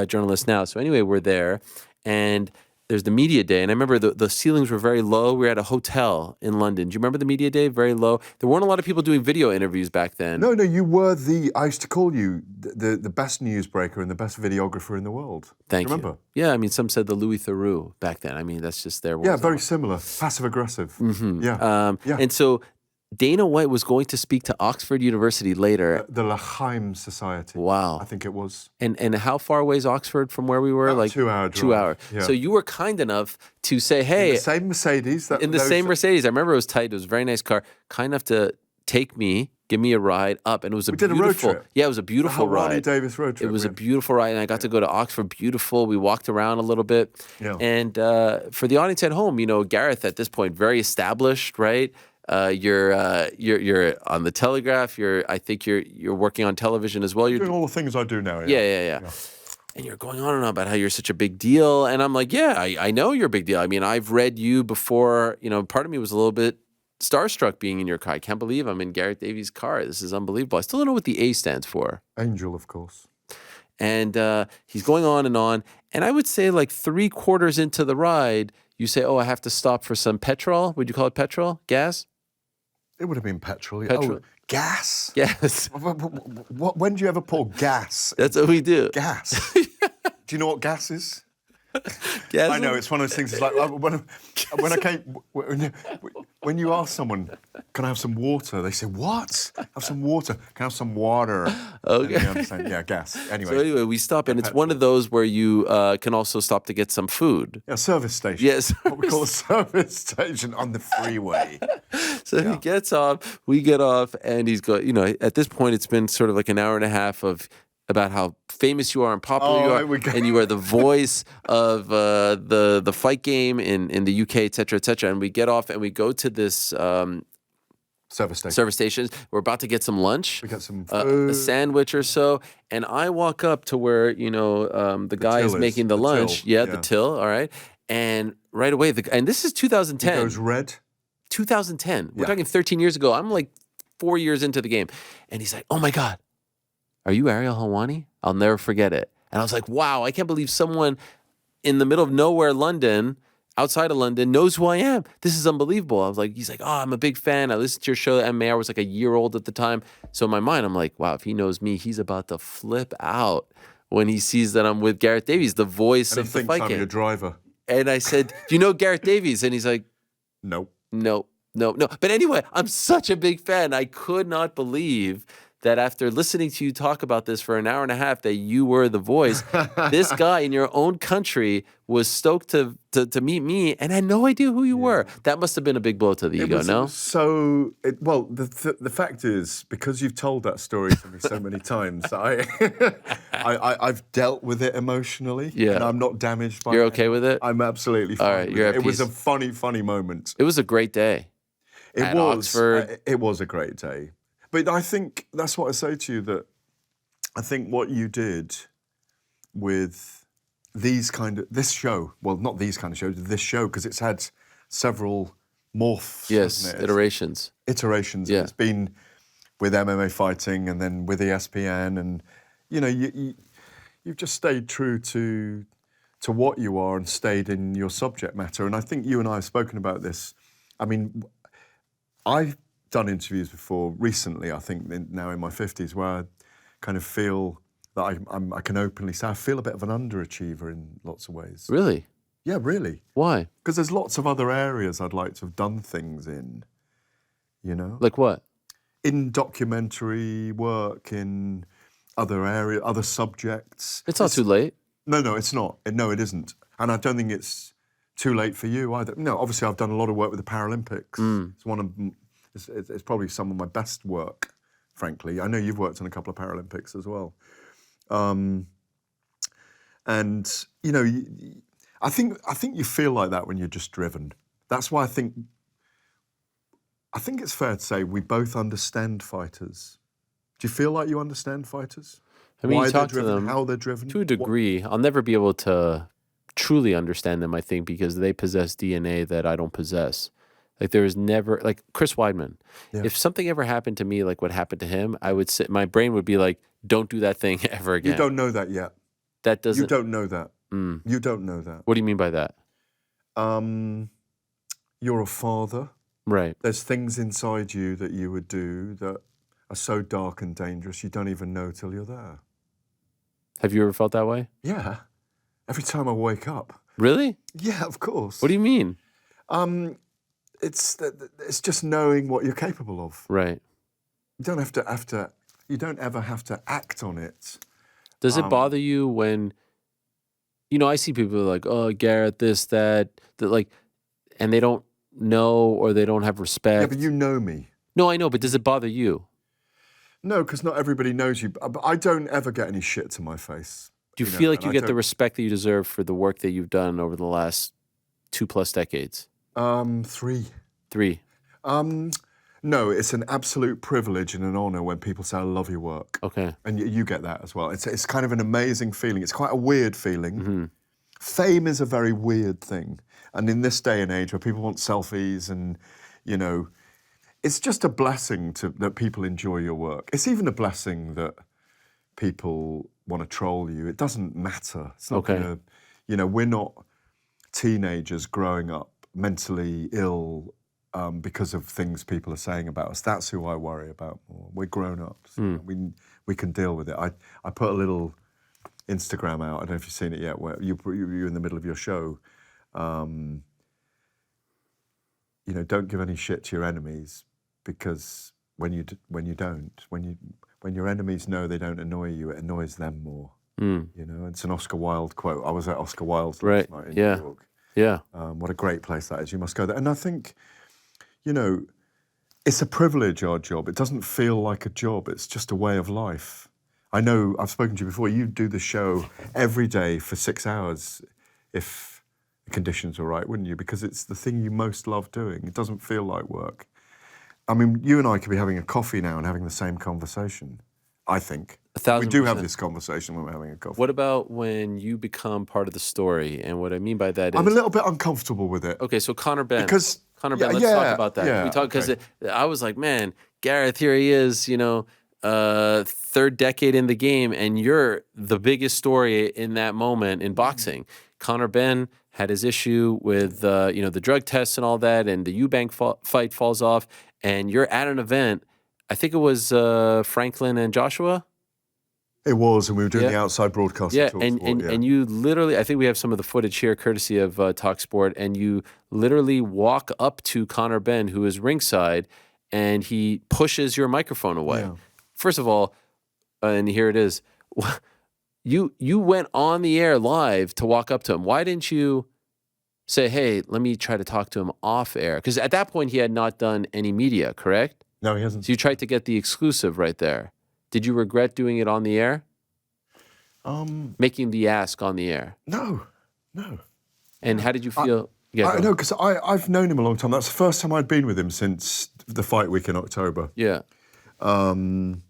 journalists now. So anyway, we're there and there's the media day. And I remember the ceilings were very low. We were at a hotel in London. Do you remember the media day? Very low. There weren't a lot of people doing video interviews back then. No, you were I used to call you the best newsbreaker and the best videographer in the world. Thank you. Remember? Yeah, I mean, some said the Louis Theroux back then. I mean, that's just their words. Yeah, very similar. Passive-aggressive. Mm-hmm. Yeah. And so Dana White was going to speak to Oxford University later. The L'Chaim Society. Wow. I think it was. And how far away is Oxford from where we were? About like 2 hours. 2 hours. Yeah. So you were kind enough to say, hey. In the same Mercedes. In the same Mercedes. I remember it was tight. It was a very nice car. Kind enough to take me, give me a ride up. And it was We did a road trip. Yeah, it was a beautiful Ronnie ride. Davis road trip. It was a beautiful ride. And I got to go to Oxford. Beautiful. We walked around a little bit. Yeah. And for the audience at home, Gareth at this point, very established, right? You're on the Telegraph. I think you're working on television as well. You're doing all the things I do now. Yeah. And you're going on and on about how you're such a big deal. And I'm like, yeah, I know you're a big deal. I mean, I've read you before. Part of me was a little bit starstruck being in your car. I can't believe I'm in Gareth Davies' car. This is unbelievable. I still don't know what the A stands for. Angel, of course. And he's going on. And I would say like 3/4 into the ride, you say, oh, I have to stop for some petrol. Would you call it petrol? Gas? It would have been petrol. Petrol. Oh, gas? Yes. When do you ever pour gas? That's what we do. Gas. Do you know what gas is? I know, it's one of those things. It's like when you ask someone, "Can I have some water?" They say, "What? Have some water? Can I have some water?" Okay. And you understand? Yeah, gas. Anyway. So anyway, we stop, and it's one of those where you can also stop to get some food. Yeah, service station. Yes. What we call a service station on the freeway. So he gets off, we get off, and he's going, at this point, it's been sort of like an hour and a half of about how famous you are and popular you are, and you are the voice of the fight game in the UK, et cetera, and we get off and we go to this service stations. We're about to get some lunch. We got some food. A sandwich or so, and I walk up to where the guy is making the lunch. Till. The till. All right, and right away, and this is 2010. It goes red. 2010. We're talking 13 years ago. I'm like 4 years into the game, and he's like, "Oh my God, are you Ariel Helwani?" I'll never forget it. And I was like, "Wow, I can't believe someone in the middle of nowhere, London." Outside of London, knows who I am. This is unbelievable. I was like, he's like, "Oh, I'm a big fan. I listened to your show, MMA. I was like a year old at the time." So in my mind, I'm like, wow, if he knows me, he's about to flip out when he sees that I'm with Gareth Davies, the voice of the fight game. And he thinks I'm your driver. And I said, "Do you know Gareth Davies?" And he's like, No. But anyway, I'm such a big fan. I could not believe that after listening to you talk about this for an hour and a half, that you were the voice. This guy in your own country was stoked to meet me and had no idea who you were. That must have been a big blow to the ego, no? The fact is, because you've told that story to me so many times, I've dealt with it emotionally, and I'm not damaged by it. You're okay with it? I'm absolutely fine. All right, you're at peace. It was a funny moment. It was a great day. It was a great day. But I think that's what I say to you, that I think what you did with this show, well, not these kind of shows, this show, because it's had several morphs. Yes, iterations. Yeah. It's been with MMA fighting and then with ESPN, and you've just stayed true to what you are and stayed in your subject matter. And I think you and I have spoken about this. I mean, I've done interviews before recently, I think now in my 50s, where I kind of feel that I can openly say I feel a bit of an underachiever in lots of ways. Really? Yeah, really. Why? Because there's lots of other areas I'd like to have done things in, Like what? In documentary work, in other subjects. It's not too late. No, it's not. No, it isn't. And I don't think it's too late for you either. No, obviously I've done a lot of work with the Paralympics. It's probably some of my best work, frankly. I know you've worked on a couple of Paralympics as well. I think you feel like that when you're just driven. That's why I think it's fair to say we both understand fighters. Do you feel like you understand fighters? I mean, why you talk they're driven, to them how they're driven? To a degree. I'll never be able to truly understand them, I think, because they possess DNA that I don't possess. Like there is never, like Chris Weidman. Yeah. If something ever happened to me, like what happened to him, my brain would be like, "Don't do that thing ever again." You don't know that yet. That doesn't. You don't know that. You don't know that. What do you mean by that? You're a father. Right. There's things inside you that you would do that are so dark and dangerous you don't even know till you're there. Have you ever felt that way? Yeah. Every time I wake up. Really? Yeah, of course. What do you mean? It's just knowing what you're capable of. Right. You don't you don't ever have to act on it. Does it bother you when, I see people like, "Oh, Gareth, this, that," like, and they don't know or they don't have respect. Yeah, but you know me. No, I know, but does it bother you? No, because not everybody knows you. But I don't ever get any shit to my face. Do you feel like you get the respect that you deserve for the work that you've done over the last 2+ decades? 3. 3. No, it's an absolute privilege and an honour when people say, "I love your work." Okay. And you get that as well. It's kind of an amazing feeling. It's quite a weird feeling. Mm-hmm. Fame is a very weird thing. And in this day and age where people want selfies and, it's just a blessing that people enjoy your work. It's even a blessing that people want to troll you. It doesn't matter. It's not gonna, we're not teenagers growing up mentally ill because of things people are saying about us. That's who I worry about more. We're grown-ups. We can deal with it. I put a little Instagram out. I don't know if you've seen it yet, where you're in the middle of your show. You know, don't give any shit to your enemies, because when your enemies know they don't annoy you, it annoys them more. You know, it's an Oscar Wilde quote. I was at Oscar Wilde's last night in New York. Yeah. What a great place that is. You must go there. And I think, you know, it's a privilege, our job. It doesn't feel like a job. It's just a way of life. I know, I've spoken to you before, you do the show every day for 6 hours if the conditions were right, wouldn't you? Because it's the thing you most love doing. It doesn't feel like work. I mean, you and I could be having a coffee now and having the same conversation, I think. 1,000%. We do have this conversation when we're having a coffee. What about when you become part of the story? And what I mean by that is... I'm a little bit uncomfortable with it. Okay, so Conor Ben. Because... Conor Ben, let's talk about that. Yeah, Because I was like, man, Gareth, here he is, you know, third decade in the game, and you're the biggest story in that moment in boxing. Conor Ben had his issue with, you know, the drug tests and all that, and the Eubank fight falls off, and you're at an event. I think it was Franklin and Joshua. It was, and we were doing the outside broadcast. Yeah, and you literally, I think we have some of the footage here, courtesy of Talk Sport, and you literally walk up to Conor Ben, who is ringside, and he pushes your microphone away. Yeah. First of all, and here it is, you went on the air live to walk up to him. Why didn't you say, hey, let me try to talk to him off air? Because at that point, he had not done any media, correct? No, he hasn't. So you tried to get the exclusive right there. Did you regret doing it on the air? Making the ask on the air? No. And how did you feel? I know, because I've known him a long time. That's the first time I'd been with him since the fight week in October. Yeah. And,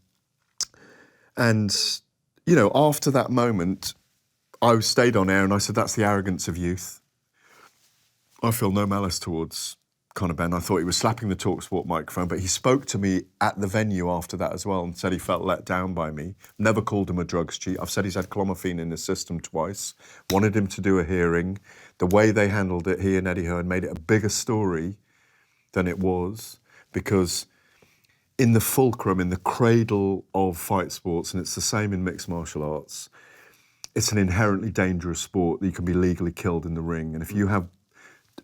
you know, after that moment, I stayed on air and I said, that's the arrogance of youth. I feel no malice towards Conor Ben. I thought he was slapping the TalkSport microphone, but he spoke to me at the venue after that as well and said he felt let down by me. Never called him a drugs cheat. I've said he's had clomiphene in his system twice. Wanted him to do a hearing. The way they handled it, he and Eddie Hearn, made it a bigger story than it was, because in the fulcrum, in the cradle of fight sports, and it's the same in mixed martial arts, it's an inherently dangerous sport that you can be legally killed in the ring. And if you have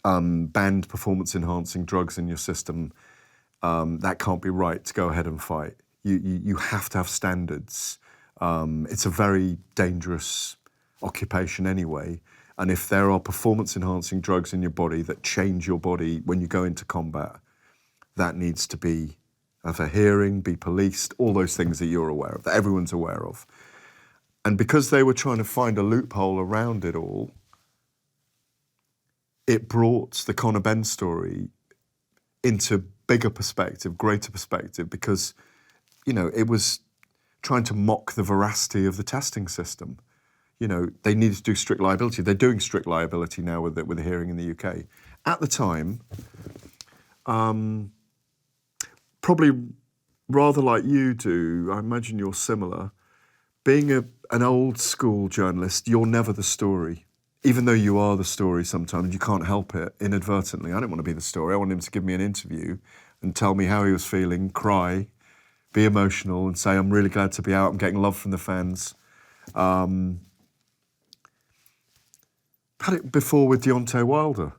banned performance-enhancing drugs in your system, that can't be right to go ahead and fight. You have to have standards. It's a very dangerous occupation anyway. And if there are performance-enhancing drugs in your body that change your body when you go into combat, that needs to be have a hearing, be policed, all those things that you're aware of, that everyone's aware of. And because they were trying to find a loophole around it all, it brought the Conor Ben story into bigger perspective, greater perspective, because, you know, it was trying to mock the veracity of the testing system. You know, they needed to do strict liability. They're doing strict liability now with the hearing in the UK. At the time, probably rather like you do, I imagine you're similar, being an old school journalist, you're never the story. Even though you are the story sometimes, you can't help it inadvertently. I didn't want to be the story. I wanted him to give me an interview and tell me how he was feeling, cry, be emotional and say, I'm really glad to be out, I'm getting love from the fans. Had it before with Deontay Wilder,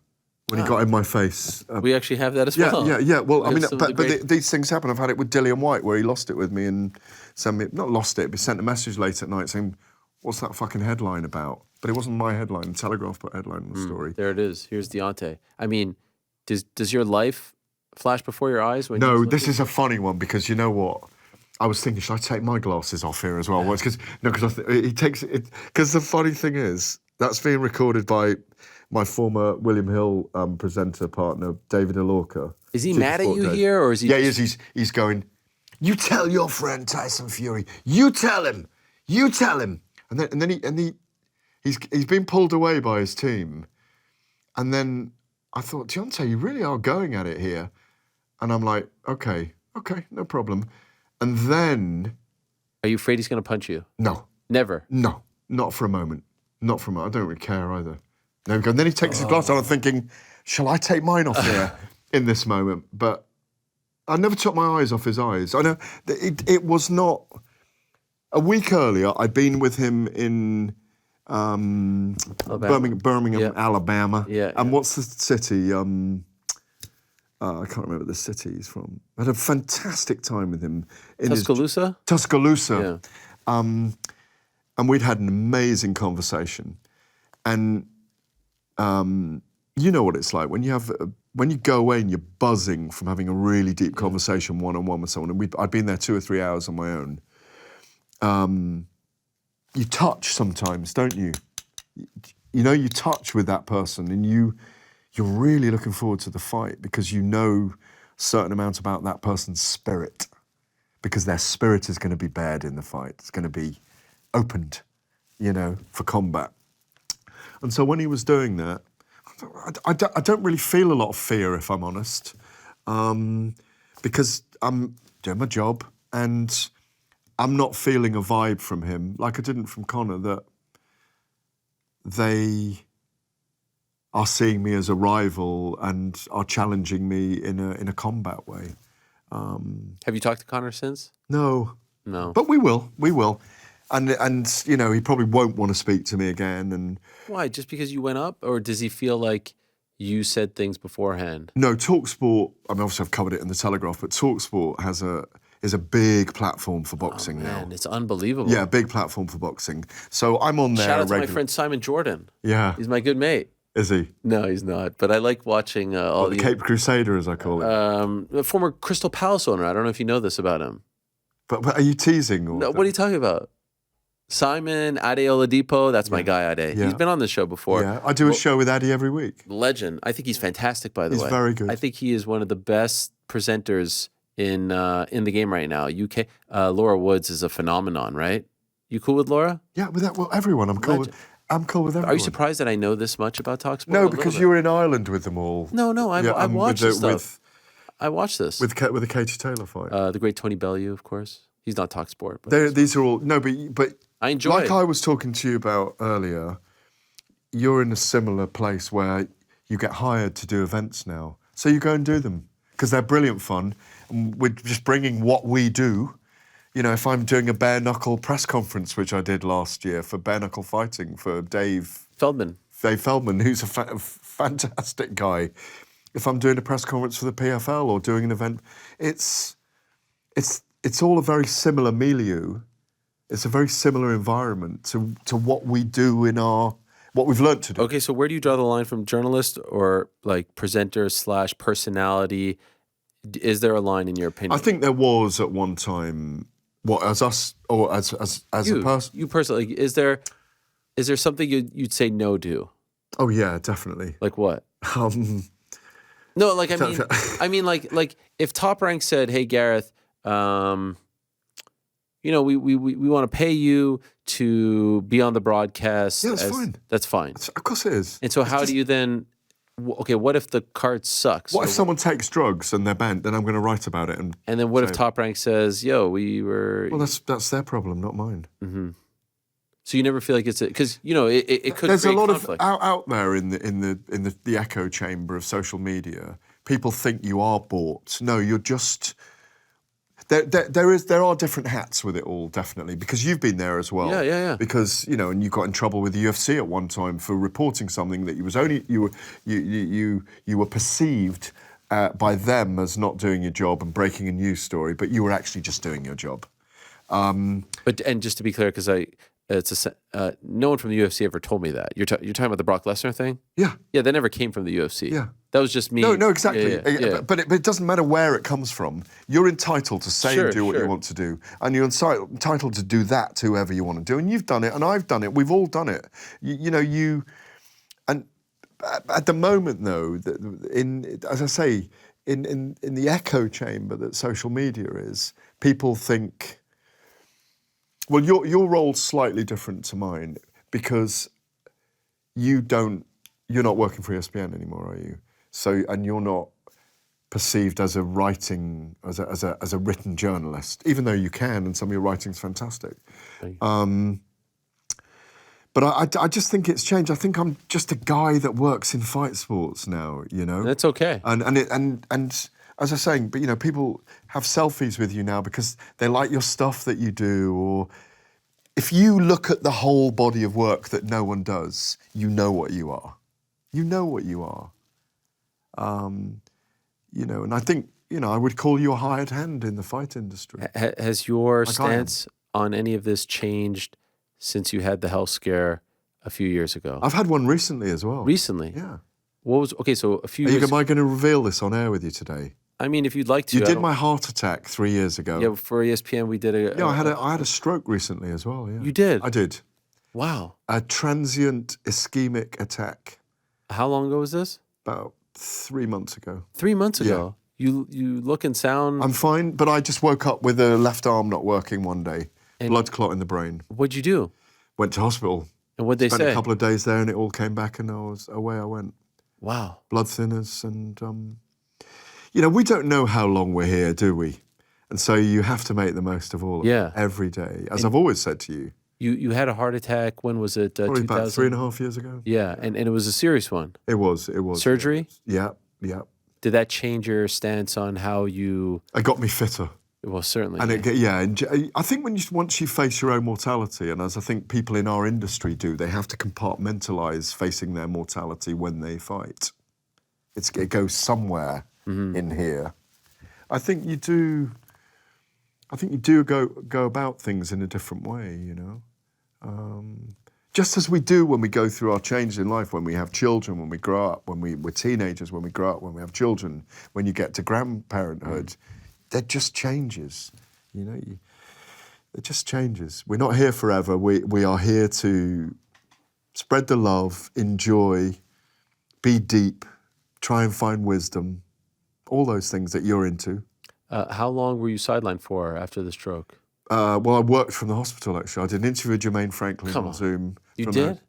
when he got in my face. We actually have that as well. Yeah. Well, I mean, but these things happen. I've had it with Dillian White, where he lost it with me and sent me, not lost it, but sent a message late at night saying, what's that fucking headline about? But it wasn't my headline. The Telegraph put a headline on the story. There it is. Here's Deontay. I mean, does your life flash before your eyes? When No, this is a funny one, because you know what? I was thinking, should I take my glasses off here as well? Because he takes it. Because the funny thing is, that's being recorded by my former William Hill presenter partner, David Alorca. Is he mad at you here, or is he? Yeah, he is. He's going, you tell your friend Tyson Fury. You tell him. You tell him. And then he's been pulled away by his team. And then I thought, Deontay, you really are going at it here. And I'm like, okay, no problem. And then... Are you afraid he's going to punch you? No. Never? No, not for a moment. Not for a moment. I don't really care either. There we go. And then he takes his glass off. I'm thinking, shall I take mine off here in this moment? But I never took my eyes off his eyes. I know it was not A week earlier, I'd been with him in Birmingham, Alabama. Yeah. And what's the city? I can't remember the city he's from. I had a fantastic time with him. Tuscaloosa? Tuscaloosa. Yeah. And we'd had an amazing conversation. And you know what it's like when you go away and you're buzzing from having a really deep conversation one-on-one with someone. And I'd been there 2 or 3 hours on my own. You touch sometimes, don't you? You know, you touch with that person, and you're really looking forward to the fight because you know a certain amount about that person's spirit, because their spirit is going to be bared in the fight. It's going to be opened, you know, for combat. And so when he was doing that, I don't really feel a lot of fear, if I'm honest, because I'm doing my job and I'm not feeling a vibe from him like I didn't from Conor, that they are seeing me as a rival and are challenging me in a combat way. Have you talked to Conor since? No. But we will. And you know, he probably won't want to speak to me again. And why? Just because you went up? Or does he feel like you said things beforehand? No, TalkSport, I mean, obviously I've covered it in the Telegraph, but TalkSport is a big platform for boxing now. It's unbelievable. Yeah, big platform for boxing. So I'm on there. Shout out to my friend Simon Jordan. Yeah. He's my good mate. Is he? No, he's not. But I like watching all the Cape Crusader, as I call it. A former Crystal Palace owner. I don't know if you know this about him. But are you teasing? Or no, what are you talking about? Simon, Ade Oladipo, that's my guy, Ade. Yeah. He's been on this show before. Yeah, I do a show with Ade every week. Legend. I think he's fantastic, by the way. He's very good. I think he is one of the best presenters in the game right now. UK. Laura Woods is a phenomenon, right? You cool with Laura? Yeah, with that. Well, everyone. I'm cool with everyone. Are you surprised that I know this much about TalkSport? No, because you were in Ireland with them all. No, I watched this stuff. I watched this. With the Katie Taylor fight. The great Tony Bellew, of course. He's not TalkSport. But these are all... No, but I enjoy like I was talking to you about earlier, you're in a similar place where you get hired to do events now. So you go and do them because they're brilliant fun. And we're just bringing what we do. You know, if I'm doing a bare knuckle press conference, which I did last year for bare knuckle fighting for Dave Feldman, who's a fantastic guy. If I'm doing a press conference for the PFL or doing an event, it's all a very similar milieu. It's a very similar environment to what we do in what we've learnt to do. Okay, so where do you draw the line from journalist or like presenter / personality? Is there a line in your opinion? I think there was at one time. What, as us or as a person? You personally, is there something you'd say no to? Oh yeah, definitely. Like what? No, like I mean, like if Top Rank said, "Hey Gareth, you know, we want to pay you to be on the broadcast." Yeah, that's fine. That's fine. Of course it is. And so, how do you then? Okay, what if the card sucks? What if someone takes drugs and they're banned? Then I'm going to write about it. And then what if Top Rank says, "Yo, we were"? Well, that's their problem, not mine. Mm-hmm. So you never feel like it's because you know it could. There's a lot conflict. of out there in the echo chamber of social media. People think you are bought. No, you're just. There are different hats with it all, definitely, because you've been there as well. Yeah. Because you know, and you got in trouble with the UFC at one time for reporting something that you were perceived by them as not doing your job and breaking a news story, but you were actually just doing your job. But just to be clear, because no one from the UFC ever told me that. You're talking about the Brock Lesnar thing? Yeah. Yeah, that never came from the UFC. Yeah. That was just me. No, exactly. Yeah. But it doesn't matter where it comes from. You're entitled to say and do what you want to do. And you're entitled to do that to whoever you want to do. And you've done it, and I've done it. We've all done it. And at the moment, though, as I say, in the echo chamber that social media is, people think... Well, your role's slightly different to mine because you're not working for ESPN anymore, are you? So, and you're not perceived as a writing, as a written journalist, even though you can, and some of your writing's fantastic. But I just think it's changed. I think I'm just a guy that works in fight sports now, you know. That's okay. And as I was saying, but you know, people have selfies with you now because they like your stuff that you do, or if you look at the whole body of work that no one does, you know what you are. You know what you are. And I think, I would call you a hired hand in the fight industry. Has your Like I am. stance on any of this changed since you had the health scare a few years ago? I've had one recently as well. Recently? Yeah. So a few years... Am I going to reveal this on air with you today? I mean, if you'd like to. You did my heart attack 3 years ago. Yeah, for ESPN we did a... Yeah, I had a stroke recently as well, yeah. You did? I did. Wow. A transient ischemic attack. How long ago was this? About 3 months ago. 3 months ago? Yeah. You look and sound... I'm fine, but I just woke up with the left arm not working one day. And blood clot in the brain. What'd you do? Went to hospital. And what'd they say? Spent a couple of days there and it all came back and away I went. Wow. Blood thinners and... we don't know how long we're here, do we? And so you have to make the most of all of it every day, as I've always said to you. You had a heart attack, when was it? Probably about 3.5 years ago. Yeah, and it was a serious one. It was. Surgery? Yeah. Did that change your stance on how you... It got me fitter. Well, certainly. And I think once you face your own mortality, and as I think people in our industry do, they have to compartmentalize facing their mortality when they fight. It goes somewhere in here. I think you do go about things in a different way, just as we do when we go through our changes in life, when we have children, when we grow up, when we're teenagers, when we grow up, when we have children, when you get to grandparenthood, there just changes, it just changes. We're not here forever. We are here to spread the love, enjoy, be deep, try and find wisdom, all those things that you're into. How long were you sidelined for after the stroke? Well, I worked from the hospital, actually. I did an interview with Jermaine Franklin on Zoom. You did?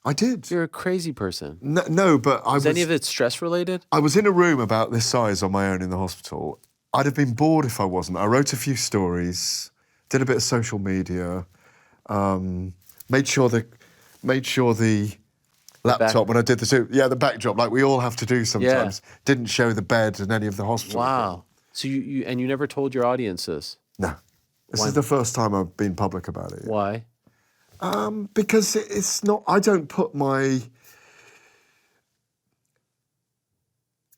I did. You're a crazy person. No, but I was... Is any of it stress-related? I was in a room about this size on my own in the hospital. I'd have been bored if I wasn't. I wrote a few stories, did a bit of social media, made sure the laptop when I did the backdrop, like we all have to do sometimes, didn't show the bed in any of the hospital. Wow. So you never told your audience this? No. This is the first time I've been public about it. Why? Because it's not, I don't put my,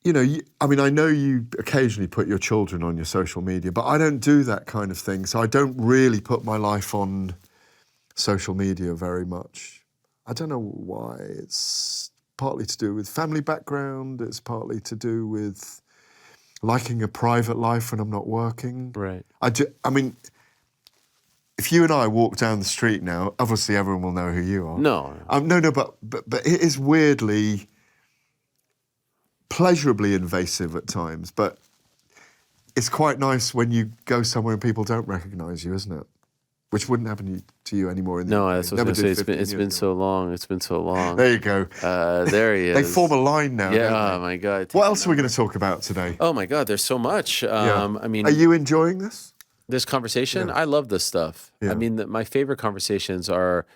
I know you occasionally put your children on your social media, but I don't do that kind of thing. So I don't really put my life on social media very much. I don't know why. It's partly to do with family background. It's partly to do with liking a private life when I'm not working. Right. If you and I walk down the street now, obviously everyone will know who you are. No. No, but it is weirdly, pleasurably invasive at times. But it's quite nice when you go somewhere and people don't recognise you, isn't it? Which wouldn't happen to you anymore. No, that's what I was going to say. It's been so long. It's been so long. There you go. There he is. They form a line now. Yeah. Don't they? Oh my God. What else are we going to talk about today? Oh my God. There's so much. I mean, are you enjoying this? This conversation? Yeah. I love this stuff. Yeah. I mean, my favorite conversations are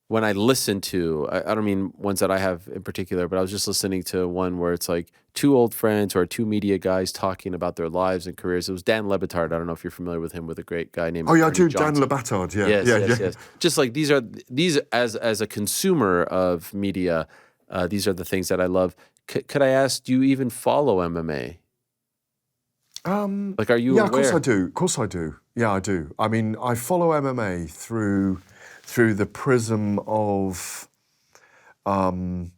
when I listen to, I don't mean ones that I have in particular, but I was just listening to one where it's like two old friends or two media guys talking about their lives and careers. It was Dan Le Batard. I don't know if you're familiar with him, with a great guy named Ernie Johnson. Dan Le Batard, yeah. Yes. Just like these as a consumer of media, these are the things that I love. Could I ask, do you even follow MMA? Like, are you aware? Of course I do. Yeah, I do. I mean, I follow MMA through the prism of John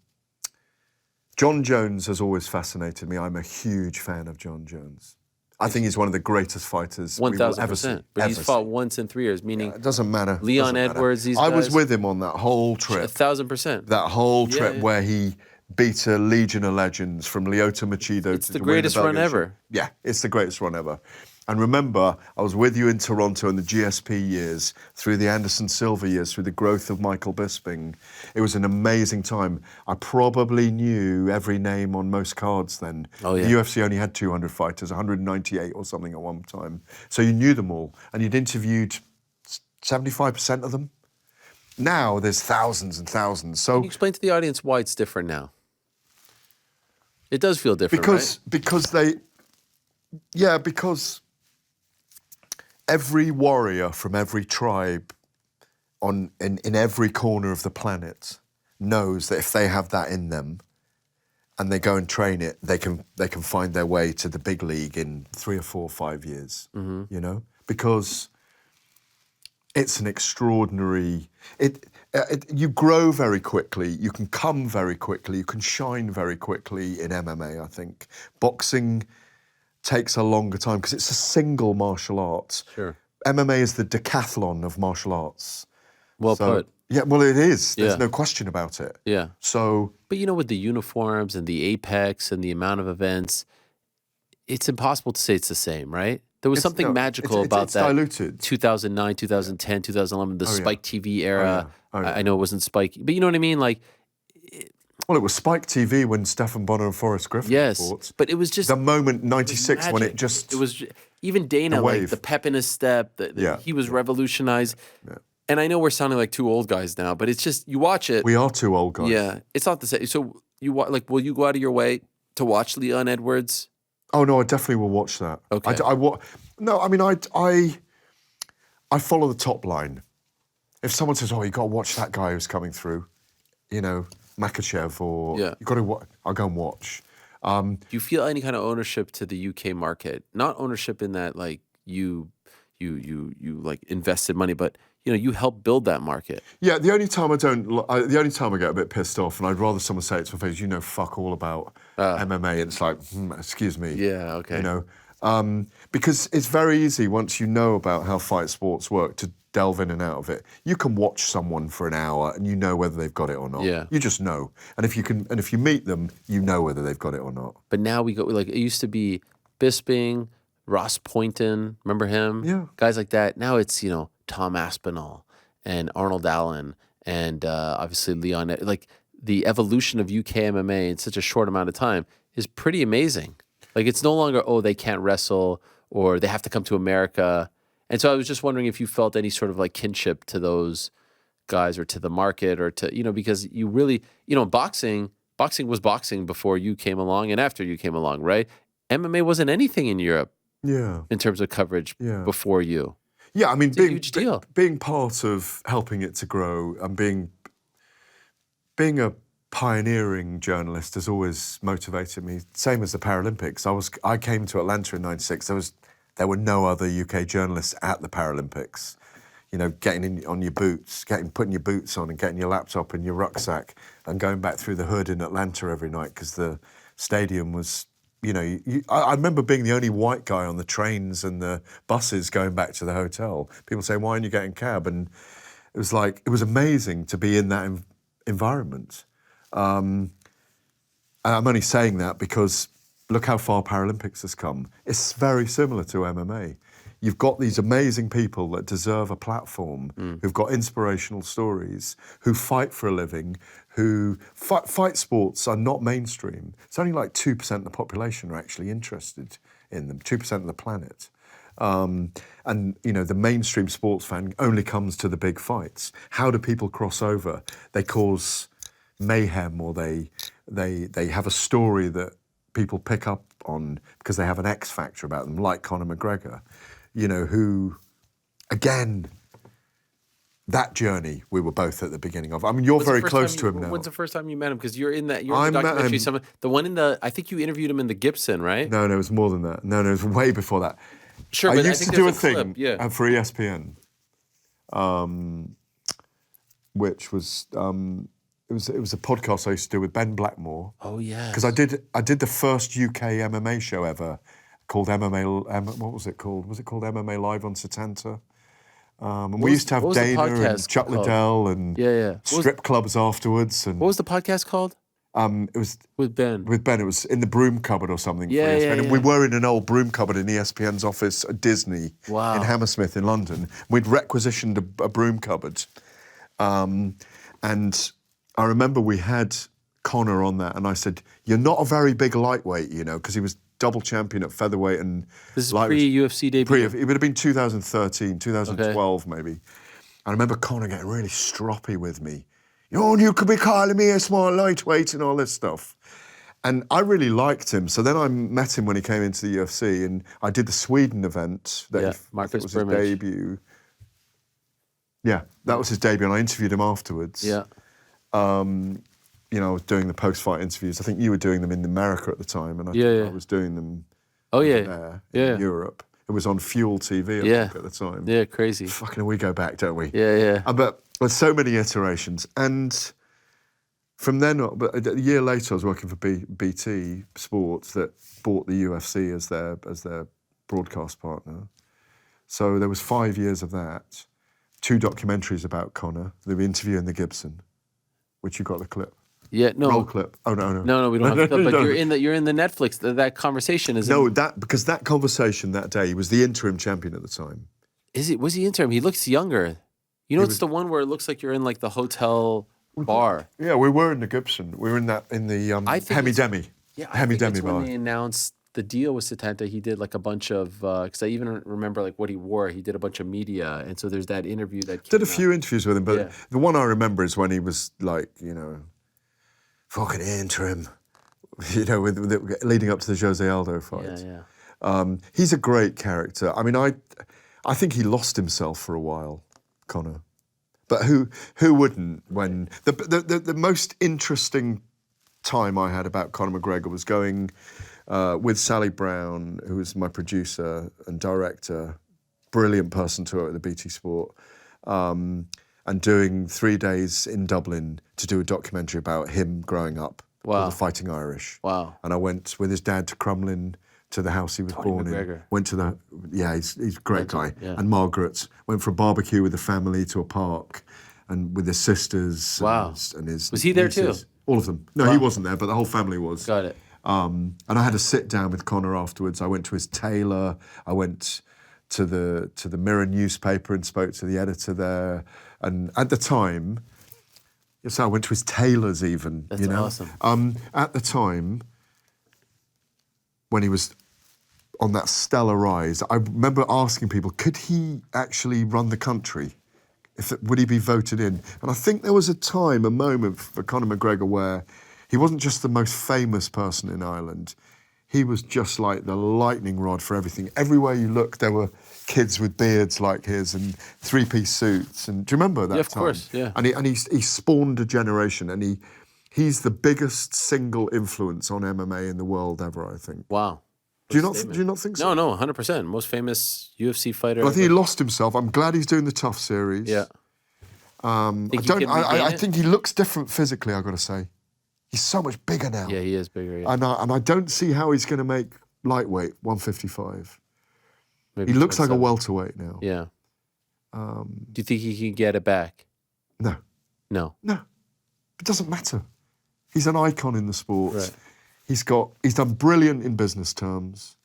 Jones has always fascinated me. I'm a huge fan of John Jones. I think he's one of the greatest fighters we will ever see. 1,000%. But he's fought once in 3 years, meaning... Yeah, it doesn't matter. Leon Edwards, these guys. I was with him on that whole trip. 1,000%. That whole trip where he beat a legion of legends from Lyoto Machida. It's the greatest run ever. Yeah, it's the greatest run ever. And remember, I was with you in Toronto in the GSP years, through the Anderson Silva years, through the growth of Michael Bisping. It was an amazing time. I probably knew every name on most cards then. Oh, yeah. The UFC only had 200 fighters, 198 or something at one time. So you knew them all, and you'd interviewed 75% of them. Now there's thousands and thousands. So Can you explain to the audience why it's different now? It does feel different, right? Because every warrior from every tribe in every corner of the planet knows that if they have that in them and they go and train it, they can find their way to the big league in 3 or 4 or 5 years, you know? Because it's an extraordinary... you grow very quickly, you can come very quickly, you can shine very quickly in MMA, I think. Boxing takes a longer time because it's a single martial art. Sure. MMA is the decathlon of martial arts. Well put. Yeah, well, it is. There's Yeah. no question about it. Yeah. So... But you know, with the uniforms and the apex and the amount of events, it's impossible to say it's the same, right? There was something magical about it's that. Diluted. 2009, 2010, 2011, the Spike TV era. Oh, yeah. I know it wasn't Spike, but you know what I mean? Like, Well, it was Spike TV when Stephan Bonner and Forrest Griffin fought. but it was just the moment, 96, when it just... It was even Dana, like the pep in his step, he was revolutionized. Yeah. And I know we're sounding like two old guys now, but it's just, you watch it. We are two old guys. Yeah, it's not the same. So will you go out of your way to watch Leon Edwards? Oh no, I definitely will watch that. Okay. No, I mean, I follow the top line. If someone says, "Oh, you got to watch that guy who's coming through," you know, Makachev, or you got to, I'll go and watch. Do you feel any kind of ownership to the UK market? Not ownership in that like you like invested money, but you know, you helped build that market. Yeah, the only time I get a bit pissed off, and I'd rather someone say it to my face, you know, fuck all about MMA. And it's like, excuse me. Yeah, okay. You know, because it's very easy once you know about how fight sports work to delve in and out of it. You can watch someone for an hour and you know whether they've got it or not. Yeah. You just know. And if you meet them, you know whether they've got it or not. But now we go, like, it used to be Bisping, Ross Poynton, remember him? Yeah. Guys like that. Now it's, you know, Tom Aspinall and Arnold Allen and obviously Leon. Like, the evolution of UK MMA in such a short amount of time is pretty amazing. Like, it's no longer, oh, they can't wrestle or they have to come to America. And so I was just wondering if you felt any sort of like kinship to those guys or to the market or to, you know, because you really, you know, boxing was boxing before you came along and after you came along, right? MMA wasn't anything in Europe. Yeah. In terms of coverage before you. Yeah, I mean, it's a huge deal. Being part of helping it to grow and being a pioneering journalist has always motivated me. Same as the Paralympics. I came to Atlanta in '96. There were no other UK journalists at the Paralympics. You know, getting on your boots, putting your boots on and getting your laptop and your rucksack and going back through the hood in Atlanta every night because the stadium was, you know, I remember being the only white guy on the trains and the buses going back to the hotel. People say, why aren't you getting cab? And it was amazing to be in that environment. And I'm only saying that because look how far Paralympics has come. It's very similar to MMA. You've got these amazing people that deserve a platform, who've got inspirational stories, who fight for a living, who fight sports are not mainstream. It's only like 2% of the population are actually interested in them, 2% of the planet. And, you know, the mainstream sports fan only comes to the big fights. How do people cross over? They cause mayhem or they have a story that people pick up on because they have an X factor about them, like Conor McGregor, you know, who, again, that journey we were both at the beginning of. I mean, you're very close to him now. When's the first time you met him? Because you're in that, you're in the documentary. The one in the, I think you interviewed him in the Gibson, right? No, it was more than that. No, it was way before that. Sure, I but used I think to do a clip, thing for ESPN, which was it was a podcast I used to do with Ben Blackmore. Oh yeah. Because I did the first UK MMA show ever called MMA. What was it called? Was it called MMA Live on Setanta? And we used to have Dana and Chuck Liddell and strip clubs afterwards. And what was the podcast called? It was with Ben. With Ben, it was in the broom cupboard or something. Yeah, for ESPN. yeah. And we were in an old broom cupboard in ESPN's office at Disney in Hammersmith in London. We'd requisitioned a broom cupboard, and I remember we had Conor on that, and I said, "You're not a very big lightweight, you know," because he was double champion at featherweight and this is pre-UFC debut. It would have been 2013, 2012 maybe. I remember Conor getting really stroppy with me. You could be calling me a small lightweight and all this stuff. And I really liked him. So then I met him when he came into the UFC, and I did the Sweden event. That Marcus was his debut. Yeah, that was his debut, and I interviewed him afterwards. Yeah. You know, I was doing the post-fight interviews. I think you were doing them in America at the time, and I was doing them there in Europe. It was on Fuel TV, I think, at the time. Yeah, crazy. Fucking, we go back, don't we? Yeah. But so many iterations. And from then on, but a year later, I was working for BT Sports that bought the UFC as their broadcast partner. So there was 5 years of that. 2 documentaries about Conor, the interview and the Gibson, which you got the clip. Yeah, no. Roll clip. Oh, no. No, we don't have the clip, but you're in the Netflix, that conversation is... No, because that conversation that day, he was the interim champion at the time. Was he interim? He looks younger. You know, it's the one where it looks like you're in like the hotel bar. Yeah, we were in the Gibson. We were in the Hemi Demi. Yeah, Hemi Demi bar. When they announced the deal with Setanta, he did like a bunch of, because I even remember like what he wore. He did a bunch of media, and so there's that interview that came did a few interviews with him, but the one I remember is when he was like, you know, fucking interim, you know, with leading up to the Jose Aldo fight. Yeah. He's a great character. I mean, I think he lost himself for a while, Conor. But who wouldn't? When the most interesting time I had about Conor McGregor was going with Sally Brown, who was my producer and director, brilliant person to work at the BT Sport, and doing 3 days in Dublin to do a documentary about him growing up, called The Fighting Irish. Wow. And I went with his dad to Crumlin, to the house he was born McGregor. in. Went to he's a great guy. Yeah. And Margaret. Went for a barbecue with the family to a park and with his sisters. Wow. And his was he there nieces. too? All of them. No, he wasn't there, but the whole family was. Got it. And I had a sit down with Conor afterwards. I went to his tailor. I went to the Mirror newspaper and spoke to the editor there. And at the time, so I went to his tailors even. That's you know? awesome. At the time, when he was on that stellar rise, I remember asking people, could he actually run the country? Would he be voted in? And I think there was a moment for Conor McGregor where he wasn't just the most famous person in Ireland. He was just like the lightning rod for everything. Everywhere you looked, there were kids with beards like his and 3-piece suits. And do you remember that time? Yeah, of course, yeah. And he spawned a generation, and he's the biggest single influence on MMA in the world ever, I think. Wow. Do you not think so? No, 100%. Most famous UFC fighter. But I think he lost himself. I'm glad he's doing the Tough series. Yeah. I think he looks different physically, I've got to say. He's so much bigger now. Yeah, he is bigger. Yeah. And I don't see how he's going to make lightweight 155. Maybe he looks like a 27. welterweight now. Yeah. Do you think he can get it back? No. No. It doesn't matter. He's an icon in the sport. Right. He's done brilliant in business terms.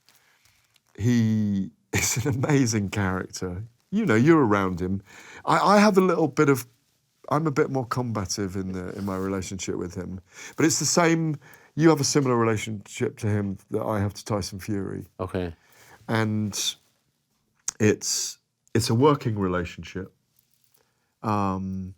He is an amazing character. You know, you're around him. I have a little bit of, I'm a bit more combative in my relationship with him. But it's the same, you have a similar relationship to him that I have to Tyson Fury. Okay. And it's a working relationship. You're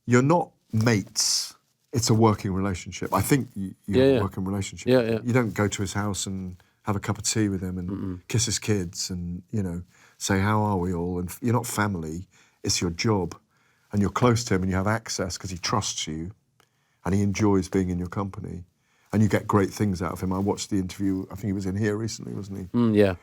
not mates. It's a working relationship. I think you have a working relationship. Yeah. You don't go to his house and have a cup of tea with him and kiss his kids and, you know, say, how are we all? And you're not family. It's your job. And you're close to him and you have access because he trusts you and he enjoys being in your company. And you get great things out of him. I watched the interview. I think he was in here recently, wasn't he? Yeah.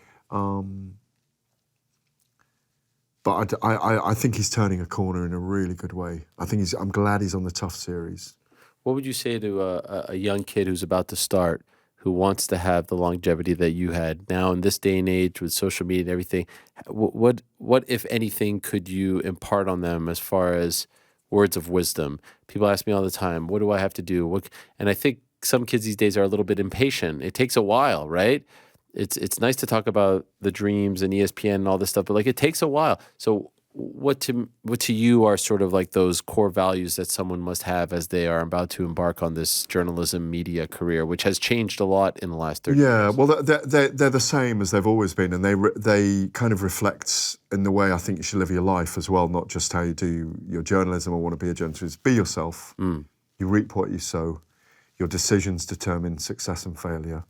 But I think he's turning a corner in a really good way. I'm glad he's on the Tough series. What would you say to a young kid who's about to start, who wants to have the longevity that you had now in this day and age with social media and everything? What if anything, could you impart on them as far as words of wisdom? People ask me all the time, what do I have to do? And I think some kids these days are a little bit impatient. It takes a while, right? It's nice to talk about the dreams and ESPN and all this stuff, but like it takes a while. So what to you are sort of like those core values that someone must have as they are about to embark on this journalism media career, which has changed a lot in the last 30 years? Yeah, well, they're the same as they've always been, and they kind of reflect in the way I think you should live your life as well, not just how you do your journalism or want to be a journalist. Be yourself. You reap what you sow. Your decisions determine success and failure.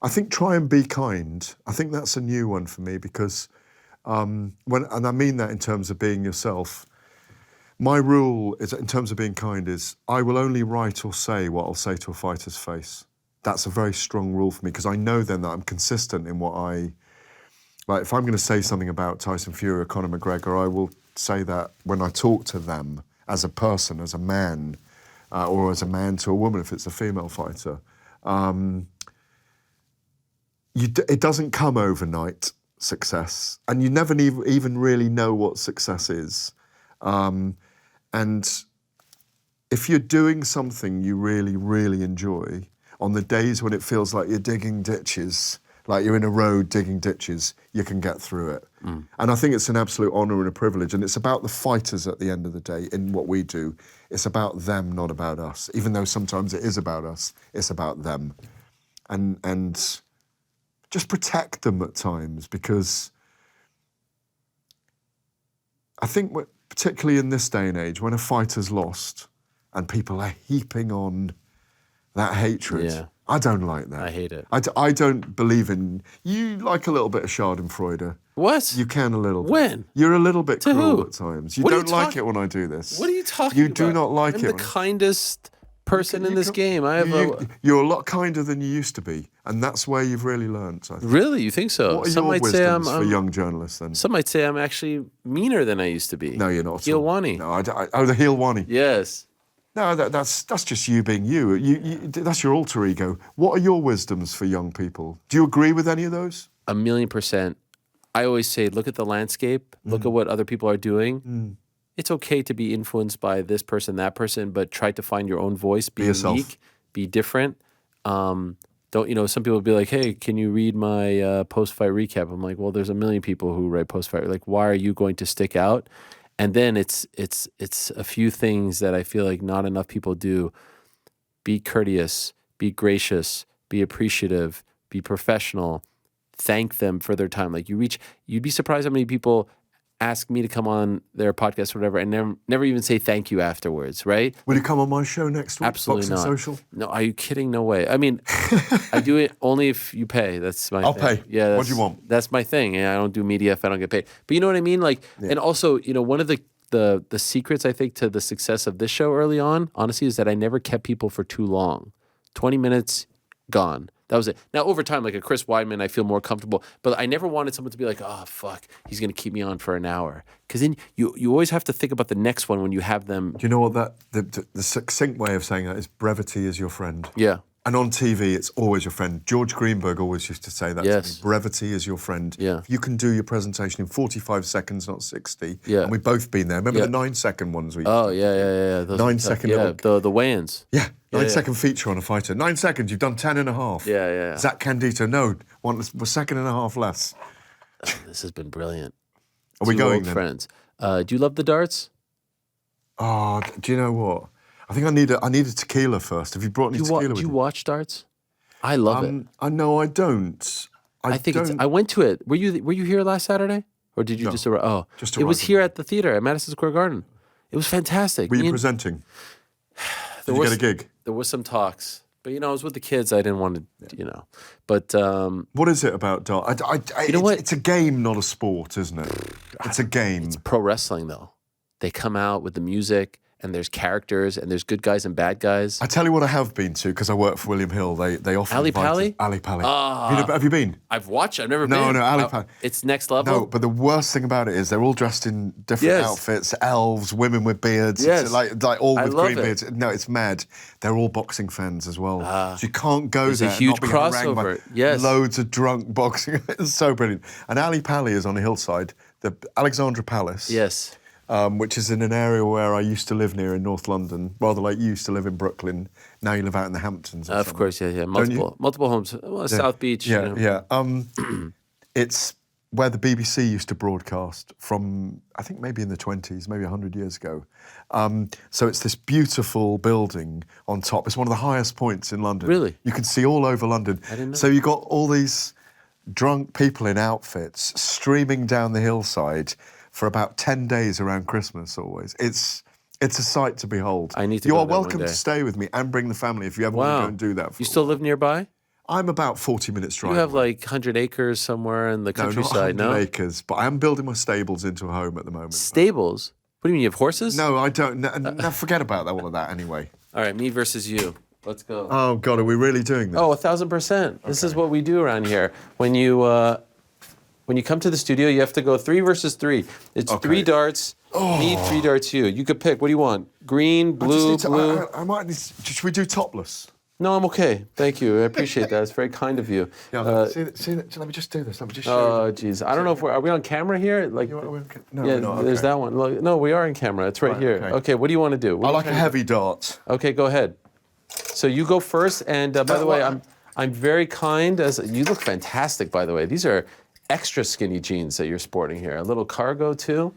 I think try and be kind. I think that's a new one for me because And I mean that in terms of being yourself. My rule is, in terms of being kind, is I will only write or say what I'll say to a fighter's face. That's a very strong rule for me, because I know then that I'm consistent in what I... Like, if I'm going to say something about Tyson Fury or Conor McGregor, I will say that when I talk to them as a person, as a man, or as a man to a woman if it's a female fighter. It doesn't come overnight, success, and you never even really know what success is. And if you're doing something you really, really enjoy, on the days when it feels like you're digging ditches, like you're in a road digging ditches, you can get through it. And I think it's an absolute honour and a privilege, and it's about the fighters at the end of the day in what we do. It's about them, not about us. Even though sometimes it is about us, it's about them. And just protect them at times, because I think particularly in this day and age, when a fighter's lost and people are heaping on that hatred, I don't like that. I hate it. I don't believe in... You like a little bit of Schadenfreude. What? You can a little bit. When? You're a little bit To cruel who? at times. You What are don't you like it when I do this. What are you talking You about? do not like I'm it. the kindest person in this game. You're a lot kinder than you used to be, and that's where you've really learnt, I think. Really? You think so? What are Some your might say wisdoms for young journalists, then? Some might say I'm actually meaner than I used to be. No, you're not. Heel-wani. No, the heel-wani. Yes. No, that's just you being you. That's your alter ego. What are your wisdoms for young people? Do you agree with any of those? 1,000,000%. I always say, look at the landscape. Look at what other people are doing. It's okay to be influenced by this person, that person, but try to find your own voice. Be yourself. Unique. Be different. Don't, some people be like, hey, can you read my post-fight recap? I'm like, well, there's 1,000,000 people who write post-fight. Like, why are you going to stick out? And then it's a few things that I feel like not enough people do. Be courteous, be gracious, be appreciative, be professional, thank them for their time. Like you'd be surprised how many people ask me to come on their podcast or whatever and never even say thank you afterwards, right? Will you come on my show next week? Absolutely Boxing not. Social? No, are you kidding? No way. I mean, I do it only if you pay. That's my I'll thing. pay. Yeah, What do you want? That's my thing. Yeah, I don't do media if I don't get paid. But you know what I mean? Like, and also, one of the secrets I think to the success of this show early on, honestly, is that I never kept people for too long. 20 minutes, gone. That was it. Now, over time, like a Chris Weidman, I feel more comfortable. But I never wanted someone to be like, oh, fuck, he's going to keep me on for an hour. Because then you always have to think about the next one when you have them. Do you know what the succinct way of saying that is? Brevity is your friend. Yeah. And on TV, it's always your friend. George Greenberg always used to say that to me. Brevity is your friend. Yeah. If you can do your presentation in 45 seconds, not 60. Yeah. And we've both been there. Remember the 9-second ones? Oh, yeah. Those 9-second. Yeah, the weigh-ins. Yeah. 9-second feature on a fighter. 9 seconds, you've done 10 and a half. Yeah. Zach Candito, no, one second and a half less. This has been brilliant. Are we Two going old then? friends. Do you love the darts? Oh, do you know what? I think I need a tequila first. Have you brought any tequila with Do you? you watch darts? I love it. I know I don't. I think I went to it. Were you here last Saturday? Or did you just arrive? Oh, just it was arrived. here at the theater at Madison Square Garden. It was fantastic. Were you presenting? Did you get a gig? There was some talks. But, I was with the kids. I didn't want to, But What is it about dart? You know what? It's a game, not a sport, isn't it? It's a game. It's pro wrestling, though. They come out with the music, and there's characters, and there's good guys and bad guys. I tell you what I have been to, because I work for William Hill. They often Ali invite Pali? us- Ali Pali. Have you been? I've watched. I've never No, been. no, Ali Pali. It's next level. No, but the worst thing about it is they're all dressed in different Yes. outfits, elves, women with beards, Yes. it's like all I with love green it. beards. No, it's mad. They're all boxing fans as well. So you can't go there's a there and huge not be harangued by crossover. Yes. loads of drunk boxing. It's so brilliant. And Ali Pali is on a hillside, the Alexandra Palace. Yes. Which is in an area where I used to live near in North London, rather like you used to live in Brooklyn. Now you live out in the Hamptons. Or Of something. course, yeah. Don't you? Multiple homes. Well, South Beach. Yeah. It's where the BBC used to broadcast from, I think maybe in the 20s, maybe 100 years ago. So it's this beautiful building on top. It's one of the highest points in London. Really? You can see all over London. I didn't know. So you got all these drunk people in outfits streaming down the hillside for about 10 days around Christmas always. It's a sight to behold. I need to You go are there one welcome day. to stay with me and bring the family if you ever want to go and do that. You still live nearby? I'm about 40 minutes drive. You have like 100 acres somewhere in the countryside, not 100 no? acres, but I am building my stables into a home at the moment. Stables? What do you mean, you have horses? No, I don't. No, forget about all of that anyway. All right, me versus you. Let's go. Oh, God, are we really doing this? Oh, 1,000%. This is what we do around here. When you come to the studio, you have to go 3 versus 3. It's 3 darts. Me, 3 darts, you. You could pick. What do you want? Green, blue, blue? I might need to, should we do topless? No, I'm okay. Thank you. I appreciate that. It's very kind of you. Yeah, let me just do this. Let me just show you. Oh, jeez. I don't know if are we on camera here? Like, No, yeah, we're not. there's Okay. that one. Look, no, we are on camera. It's right here. Okay, what do you want to do? I like a heavy dart. Okay, go ahead. So you go first. And by the way, I'm very kind. You look fantastic, by the way. These are extra skinny jeans that you're sporting here. A little cargo too.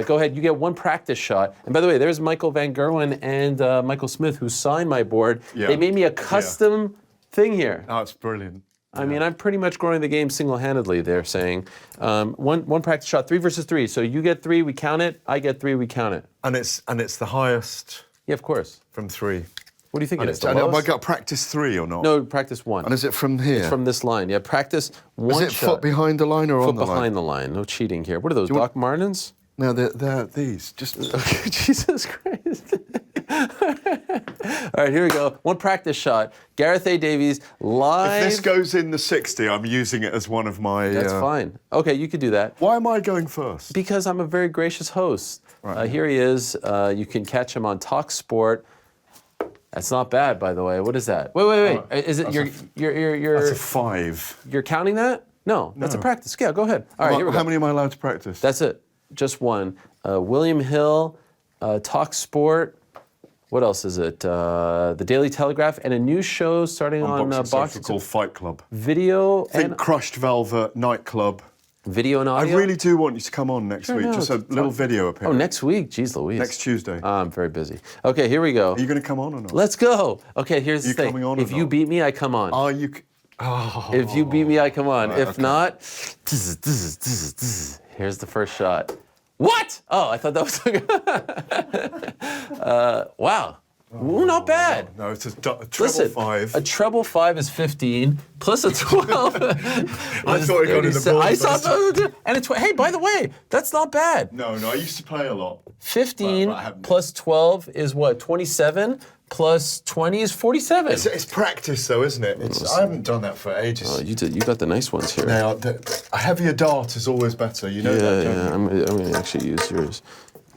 Go ahead. You get 1 practice shot. And by the way, there's Michael Van Gerwen and Michael Smith, who signed my board. Yeah. They made me a custom thing here. Oh, it's brilliant. I mean, I'm pretty much growing the game single-handedly, they're saying. One practice shot, 3 versus 3. So you get 3, we count it. I get 3, we count it. And it's the highest Yeah, of course. from 3. What do you think it is? The Have I lowest? got practice 3 or not? No, practice 1. And is it from here? From this line. Yeah, practice 1 Is it shot. foot behind the line or Foot on the line? behind the line. No cheating here. What are those, Doc Martens? No, they're these. Just Jesus Christ. All right, here we go. 1 practice shot. Gareth A. Davies, live. If this goes in the 60, I'm using it as one of my... That's fine. Okay, you could do that. Why am I going first? Because I'm a very gracious host. Right. Here he is. You can catch him on Talk Sport. That's not bad, by the way. What is that? Wait. Is it you're That's a 5. you're counting that? No, that's a practice. Yeah, go ahead. All right, here we go. How many am I allowed to practice? That's it. Just 1. William Hill, Talk Sport. What else is it? The Daily Telegraph and a new show starting on Boxing called Fight Club. Video Think Crushed Velvet Nightclub. Video and I audio. really do want you to come on next week. no, Just a little video Oh, appearance. next week? Jeez Louise. Next Tuesday. I'm very busy. Okay, here we go. Are you going to come on or not? Let's go. Okay, here's the you thing. coming on or If you not? beat me, I come on. Are you... Oh. If you beat me, I come on. Right, If okay. not, here's the first shot. What? Oh, I thought that was... wow. Ooh, not bad. No, it's a treble Listen, 5. a treble 5 is 15 plus a 12. I thought it got in the ball. I saw and it's hey, by the way, that's not bad. No, I used to play a lot. 15 But I haven't. plus 12 is what? 27 plus 20 is 47. It's practice, though, isn't it? I haven't done that for ages. Oh, you got the nice ones here. Now, a heavier dart is always better. You know that, don't you? I'm going to actually use yours.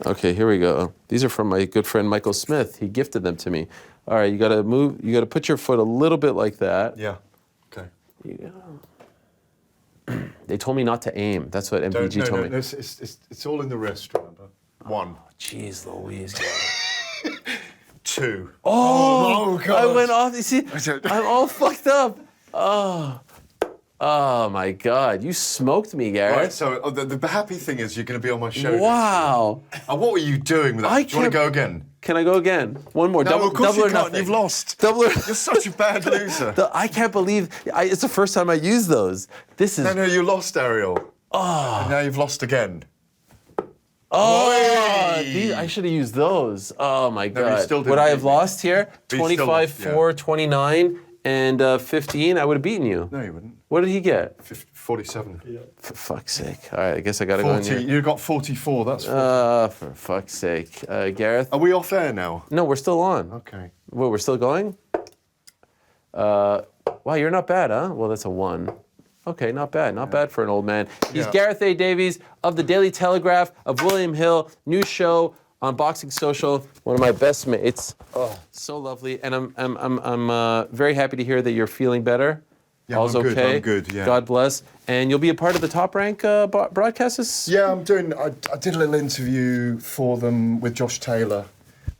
Okay, here we go. These are from my good friend Michael Smith. He gifted them to me. All right, you got to move. You got to put your foot a little bit like that. Yeah. Okay. They told me not to aim. That's what MVG told me. No, it's all in the wrist, remember? 1. Jeez Louise. 2. Oh, God. I went off. You see, I'm all fucked up. Oh my God. You smoked me, Gareth. Right, so the happy thing is you're going to be on my show. Wow. What were you doing with that? Do you want to go again? Can I go again? One more. No, double, of course double you or can't. nothing. You've lost. Double or You're such a bad loser. I can't believe it's the first time I use those. This is. No, you lost, Ariel. Oh. And now you've lost again. Oh, Oi! I should have used those. Oh my God. you still didn't Would I beat have me. lost here? But you still 25, lost, yeah. 4, 29, and 15. I would have beaten you. No, you wouldn't. What did he get? 47. For fuck's sake. All right, I guess I got to go in 40. here. You got 44. That's. For fuck's sake. Gareth? Are we off air now? No, we're still on. Okay. Well, we're still going? Wow, you're not bad, huh? Well, that's a 1. Okay, not bad. Not bad for an old man. He's Yeah. Gareth A. Davies of the Daily Telegraph, of William Hill, new show on Boxing Social. One of my best mates. Oh, so lovely. And I'm very happy to hear that you're feeling better. Yeah, All's I'm good, okay. I'm good, yeah. God bless. And you'll be a part of the Top Rank broadcasts? Yeah, I'm doing. I did a little interview for them with Josh Taylor.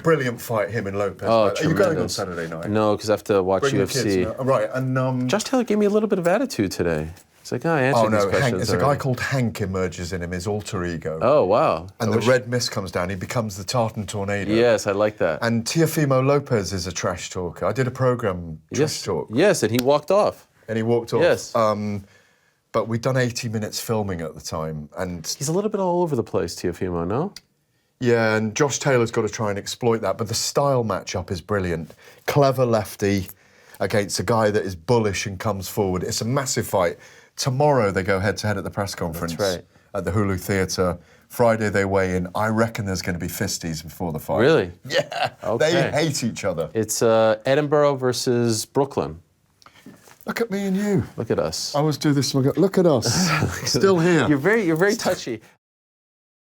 Brilliant fight, him and Lopez. Oh, Are you going on tremendous. Saturday night? No, because I have to watch Bring the UFC. kids. No? Right, and Josh Taylor gave me a little bit of attitude today. It's like, I answered oh these no, Hank, questions there's a guy already. called Hank emerges in him, his alter ego. Oh, wow. And the red mist comes down, he becomes the Tartan Tornado. Yes, I like that. And Teofimo Lopez is a trash talker. I did a program, Trash Talk, Yes, and he walked off. and he walked off. Yes. But we'd done 80 minutes filming at the time, and He's a little bit all over the place, Teofimo, no? yeah, and Josh Taylor's got to try and exploit that, but the style matchup is brilliant. Clever lefty, against a guy that is bullish and comes forward. It's a massive fight. Tomorrow they go head-to-head at the press conference at the Hulu Theatre. Friday they weigh in. I reckon there's going to be fisties before the fight. Really? Yeah. Okay. They hate each other. It's Edinburgh versus Brooklyn. Look at me and you. Look at us. I always do this. Look at us. Still here. You're very touchy.